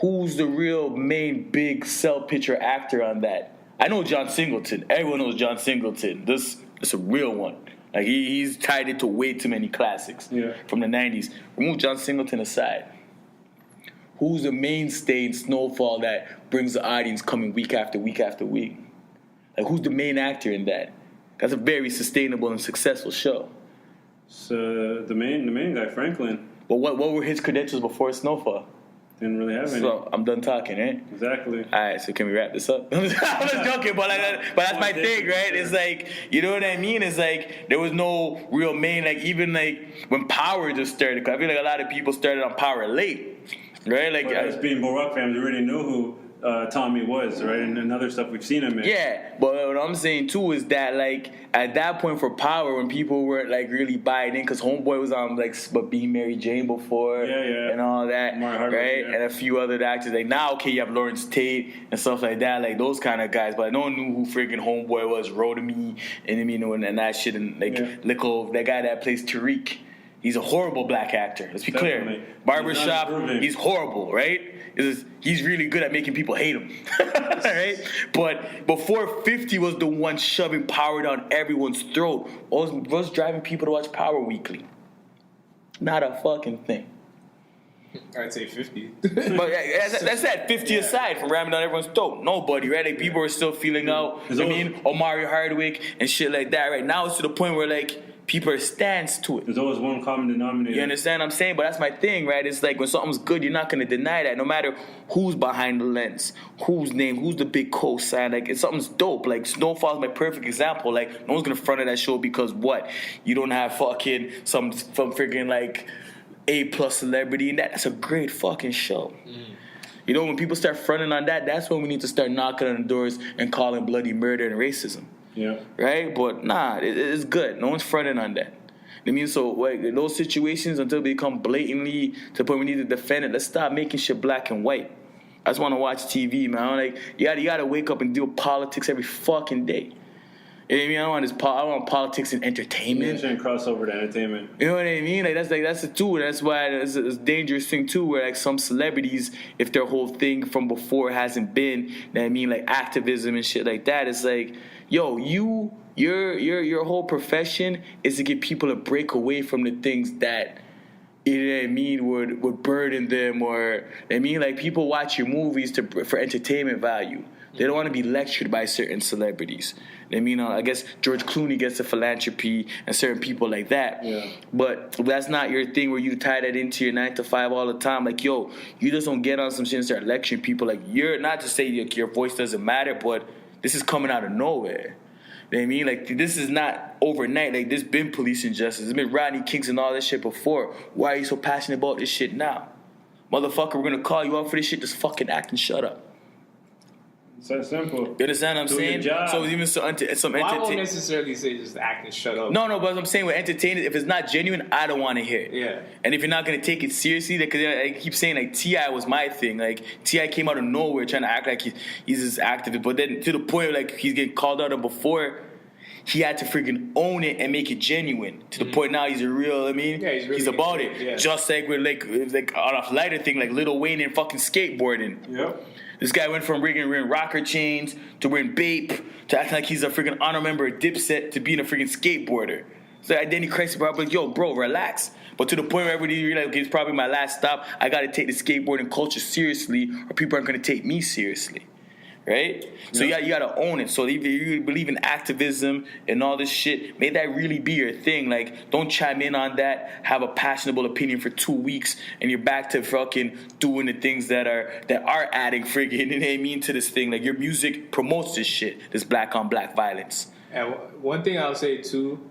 who's the real main big cell picture actor on that? I know John Singleton. Everyone knows John Singleton. This is a real one. Like he's tied into way too many classics from the 90s. Remove John Singleton aside. Who's the mainstay in Snowfall that brings the audience coming week after week after week? Like who's the main actor in that? That's a very sustainable and successful show. So the main guy, Franklin. But what were his credentials before Snowfall? Didn't really have any. So I'm done talking, right? Exactly. All right, so can we wrap this up? I'm just joking, but that's my thing, right? It's like, you know what I mean? It's like there was no real main, like even like when Power just started. Cause I feel like a lot of people started on Power late, right? Like as being Barack fans, we already knew who Tommy was, right? And other stuff we've seen him in. Yeah, but what I'm saying too is that like at that point for Power, when people weren't like really buying in, because Homeboy was on like but being Mary Jane before, and all that, right? And a few other actors. Like now, okay, you have Lawrence Tate and stuff like that, like those kind of guys. But no one knew who freaking Homeboy was, Rodamy, and that shit, and like Lickle, that guy that plays Tariq. He's a horrible black actor. Let's be clear. Barbershop, he's horrible, right? He's really good at making people hate him, right? But before 50 was the one shoving Power down everyone's throat, was driving people to watch Power weekly. Not a fucking thing. I'd say 50. But that's that 50 aside from ramming down everyone's throat. Nobody, right? Like people are still feeling out. Omari Hardwick and shit like that. Right now, it's to the point where like people are stands to it. There's always one common denominator. You understand what I'm saying? But that's my thing, right? It's like when something's good, you're not going to deny that. No matter who's behind the lens, whose name, who's the big co-sign. Like, if something's dope. Like, Snowfall is my perfect example. Like, no one's going to front of that show because what? You don't have fucking some freaking, like, A-plus celebrity. And that's a great fucking show. You know, when people start fronting on that, that's when we need to start knocking on the doors and calling bloody murder and racism. Yeah. Right? But nah, it's good. No one's fronting on that. I mean, so like, in those situations, until they become blatantly to the point we need to defend it, let's stop making shit black and white. I just want to watch TV, man. I'm like, you gotta wake up and deal with politics every fucking day. You know what I mean? I want politics and entertainment. You shouldn't cross over to entertainment. You know what I mean? That's the tool. That's why it's a dangerous thing too. Where like some celebrities, if their whole thing from before hasn't been, I mean, like activism and shit like that, it's like, yo, your whole profession is to get people to break away from the things that you know what I mean, would burden them, or I mean, like, people watch your movies for entertainment value. They don't want to be lectured by certain celebrities. I mean, I guess George Clooney gets the philanthropy and certain people like that. Yeah. But that's not your thing where you tie that into your 9 to 5 all the time. Like, yo, you just don't get on some shit and start lecturing people. Like, you're not to say like, your voice doesn't matter, but this is coming out of nowhere. You know what I mean? Like, this is not overnight. Like, there's been police injustice. There's been Rodney Kings and all this shit before. Why are you so passionate about this shit now? Motherfucker, we're going to call you out for this shit. Just fucking act and shut up. It's that simple. You understand what I'm saying? So even some I won't entertainment. necessarily say just act and shut up. No, but I'm saying with entertainment, if it's not genuine, I don't want to hear it. Yeah. And if you're not gonna take it seriously, because I keep saying like T.I. was my thing. Like T.I. came out of nowhere trying to act like he's this activist, but then to the point where, like, he's getting called out on before. He had to freaking own it and make it genuine. To the point now he's a real, he's about it. Yeah. Just like with like on a lighter thing, like Lil Wayne and fucking skateboarding. Yep. This guy went from wearing rocker chains to wearing Bape to acting like he's a freaking honor member of Dipset to being a freaking skateboarder. So identity crisis, bro. But yo, bro, relax. But to the point where everybody realized, okay, it's probably my last stop. I got to take the skateboarding culture seriously, or people aren't going to take me seriously. Right? So you got to own it. So if you believe in activism and all this shit, may that really be your thing. Like, don't chime in on that, have a passionable opinion for 2 weeks, and you're back to fucking doing the things that are adding friggin', you know what I mean, to this thing. Like, your music promotes this shit, this black on black violence. And one thing I'll say too,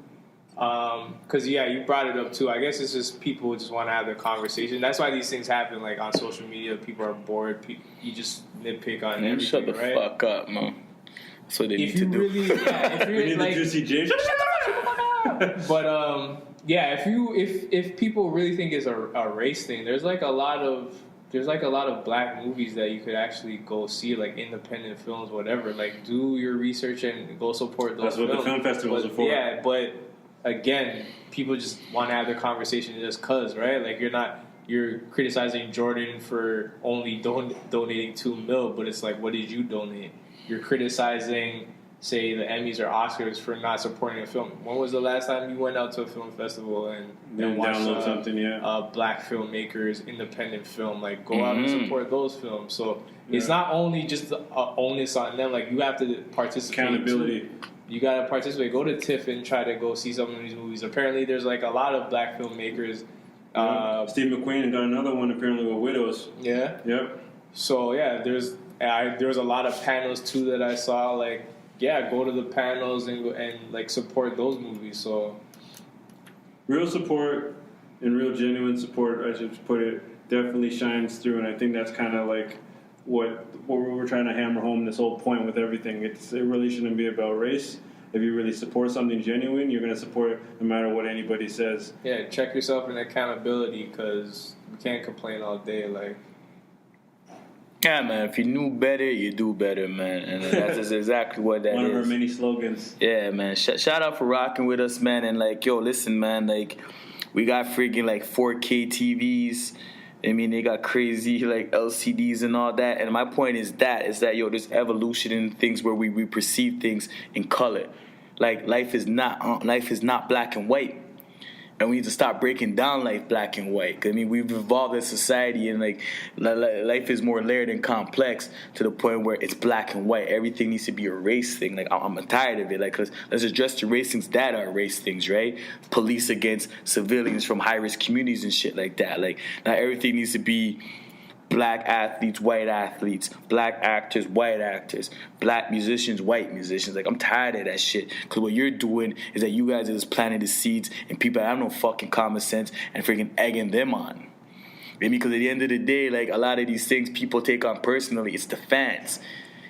because you brought it up too. I guess it's just people just want to have their conversation. That's why these things happen. Like on social media, people are bored. You just nitpick on everything. Shut the right? fuck up, man. That's what they need to do. If you We need like, the juicy J. but if people really think it's a race thing, there's like a lot of black movies that you could actually go see, like independent films, whatever. Like, do your research and go support those. That's what films. the film festivals are for. Yeah, but again, people just want to have their conversation just cause, right? Like, you're criticizing Jordan for only donating $2 million, but it's like, what did you donate? You're criticizing, say, the Emmys or Oscars for not supporting a film. When was the last time you went out to a film festival and watched something? Yeah, black filmmakers, independent film? Like, go out and support those films. So it's not only just the onus on them. Like, you have to participate. Accountability. Too. You gotta participate. Go to TIFF and try to go see some of these movies. Apparently, there's like a lot of black filmmakers. Steve McQueen got another one apparently with Widows. Yeah. Yep. So there's a lot of panels too that I saw. Like, go to the panels and like support those movies. So real support and real genuine support, I should put it, definitely shines through, and I think that's kind of like what we're trying to hammer home this whole point with everything. It really shouldn't be about race. If you really support something genuine, you're going to support it no matter what anybody says. Yeah, check yourself in accountability, because we can't complain all day. Like, yeah, man, if you knew better, you do better, man. And that's just exactly what that is. One of our many slogans. Yeah, man. Shout out for rocking with us, man. And like, yo, listen, man, like, we got freaking like 4K TVs. I mean, they got crazy like LCDs and all that. And my point is that yo, there's evolution in things where we perceive things in color. Like, life is not black and white. And we need to stop breaking down life black and white. 'Cause, I mean, we've evolved as society, and like life is more layered and complex to the point where it's black and white. Everything needs to be a race thing. Like, I'm tired of it. Like, let's address the race things that are race things, right? Police against civilians from high-risk communities and shit like that. Like, not everything needs to be black athletes, white athletes, black actors, white actors, black musicians, white musicians. Like, I'm tired of that shit. Because what you're doing is that you guys are just planting the seeds and people that have no fucking common sense and freaking egging them on. Because at the end of the day, like, a lot of these things people take on personally, it's the fans.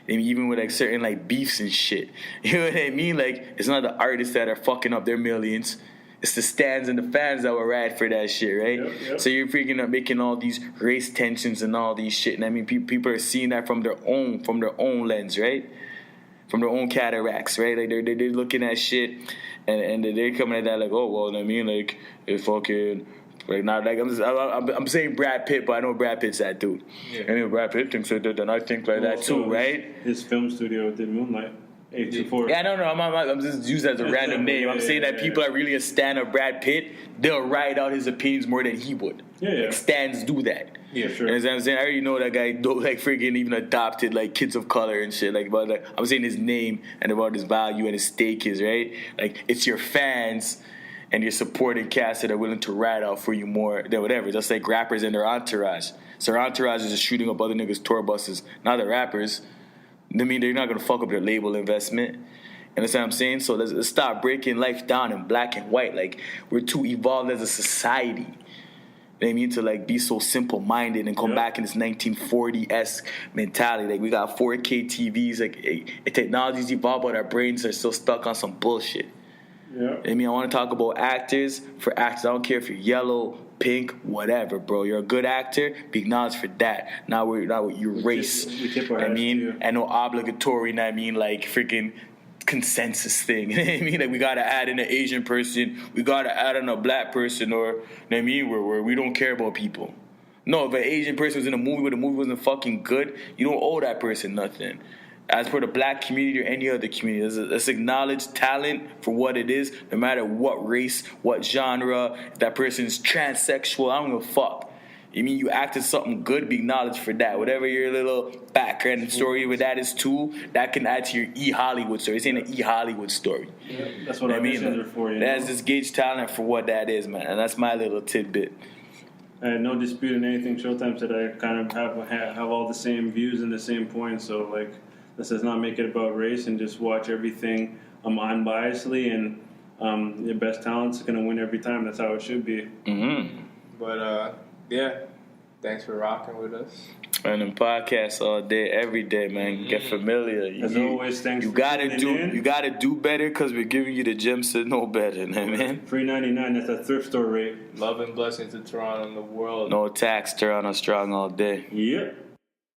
I mean, even with like certain like beefs and shit. You know what I mean? Like, it's not the artists that are fucking up their millions. It's the stands and the fans that were rad for that shit, right? Yep. So you're freaking up making all these race tensions and all these shit. And I mean, people are seeing that from their own lens, right? From their own cataracts, right? Like, they're looking at shit and they're coming at that like, oh, well, I mean, like, it's fucking, like, not like, I'm saying Brad Pitt, but I know Brad Pitt's that dude. Yeah. And if Brad Pitt thinks like that, then I think like that too, right? His film studio did Moonlight. 824. Yeah, no, I'm just using it as a random name. I'm saying that people are really a stan of Brad Pitt. They'll write out his opinions more than he would. Yeah. Like, stans do that. Yeah, sure. You know what I'm saying? I already know that guy like freaking even adopted like kids of color and shit. Like, but like, I'm saying his name and about his value and his stake is, right? Like, it's your fans and your supporting cast that are willing to ride out for you more than whatever. Just like rappers and their entourage. So their entourage is just shooting up other niggas' tour buses, not the rappers. I mean, they're not gonna fuck up their label investment. You understand what I'm saying? So let's stop breaking life down in black and white. Like, we're too evolved as a society. You know what I mean? To like be so simple-minded and come back in this 1940-esque mentality. Like, we got 4K TVs. Like, technology's evolved, but our brains are still stuck on some bullshit. Yeah. I mean, I want to talk about actors. For actors, I don't care if you're yellow, pink, whatever, bro. You're a good actor. Be acknowledged for that. Not with your race. We tip our I hats mean, to you. and no obligatory. I mean, like freaking consensus thing. You know what I mean? Like, we gotta add in an Asian person. We gotta add in a black person, or you know what I mean? Where we don't care about people. No, if an Asian person was in a movie but the movie wasn't fucking good, you don't owe that person nothing. As for the black community or any other community, let's acknowledge talent for what it is, no matter what race, what genre. If that person is transsexual, I don't give a fuck. You mean you acted something good, be acknowledged for that. Whatever your little background and story with that is too, that can add to your E-Hollywood story. It's ain't an E-Hollywood story. Yeah, that's what I mean. Are for, you That's know? just gauge talent for what that is, man. And that's my little tidbit. I had no dispute in anything Showtime said. I kind of have all the same views and the same points. So, like, this does not make it about race, and just watch everything unbiasedly, and your best talent's going to win every time. That's how it should be. Mm-hmm. But, yeah, thanks for rocking with us. And in podcasts all day, every day, man. Get familiar. As always, thanks you for gotta tuning in. You gotta do better because we're giving you the gems to know better, man. $3.99. That's a thrift store rate. Love and blessings to Toronto and the world. No tax, Toronto strong all day. Yep.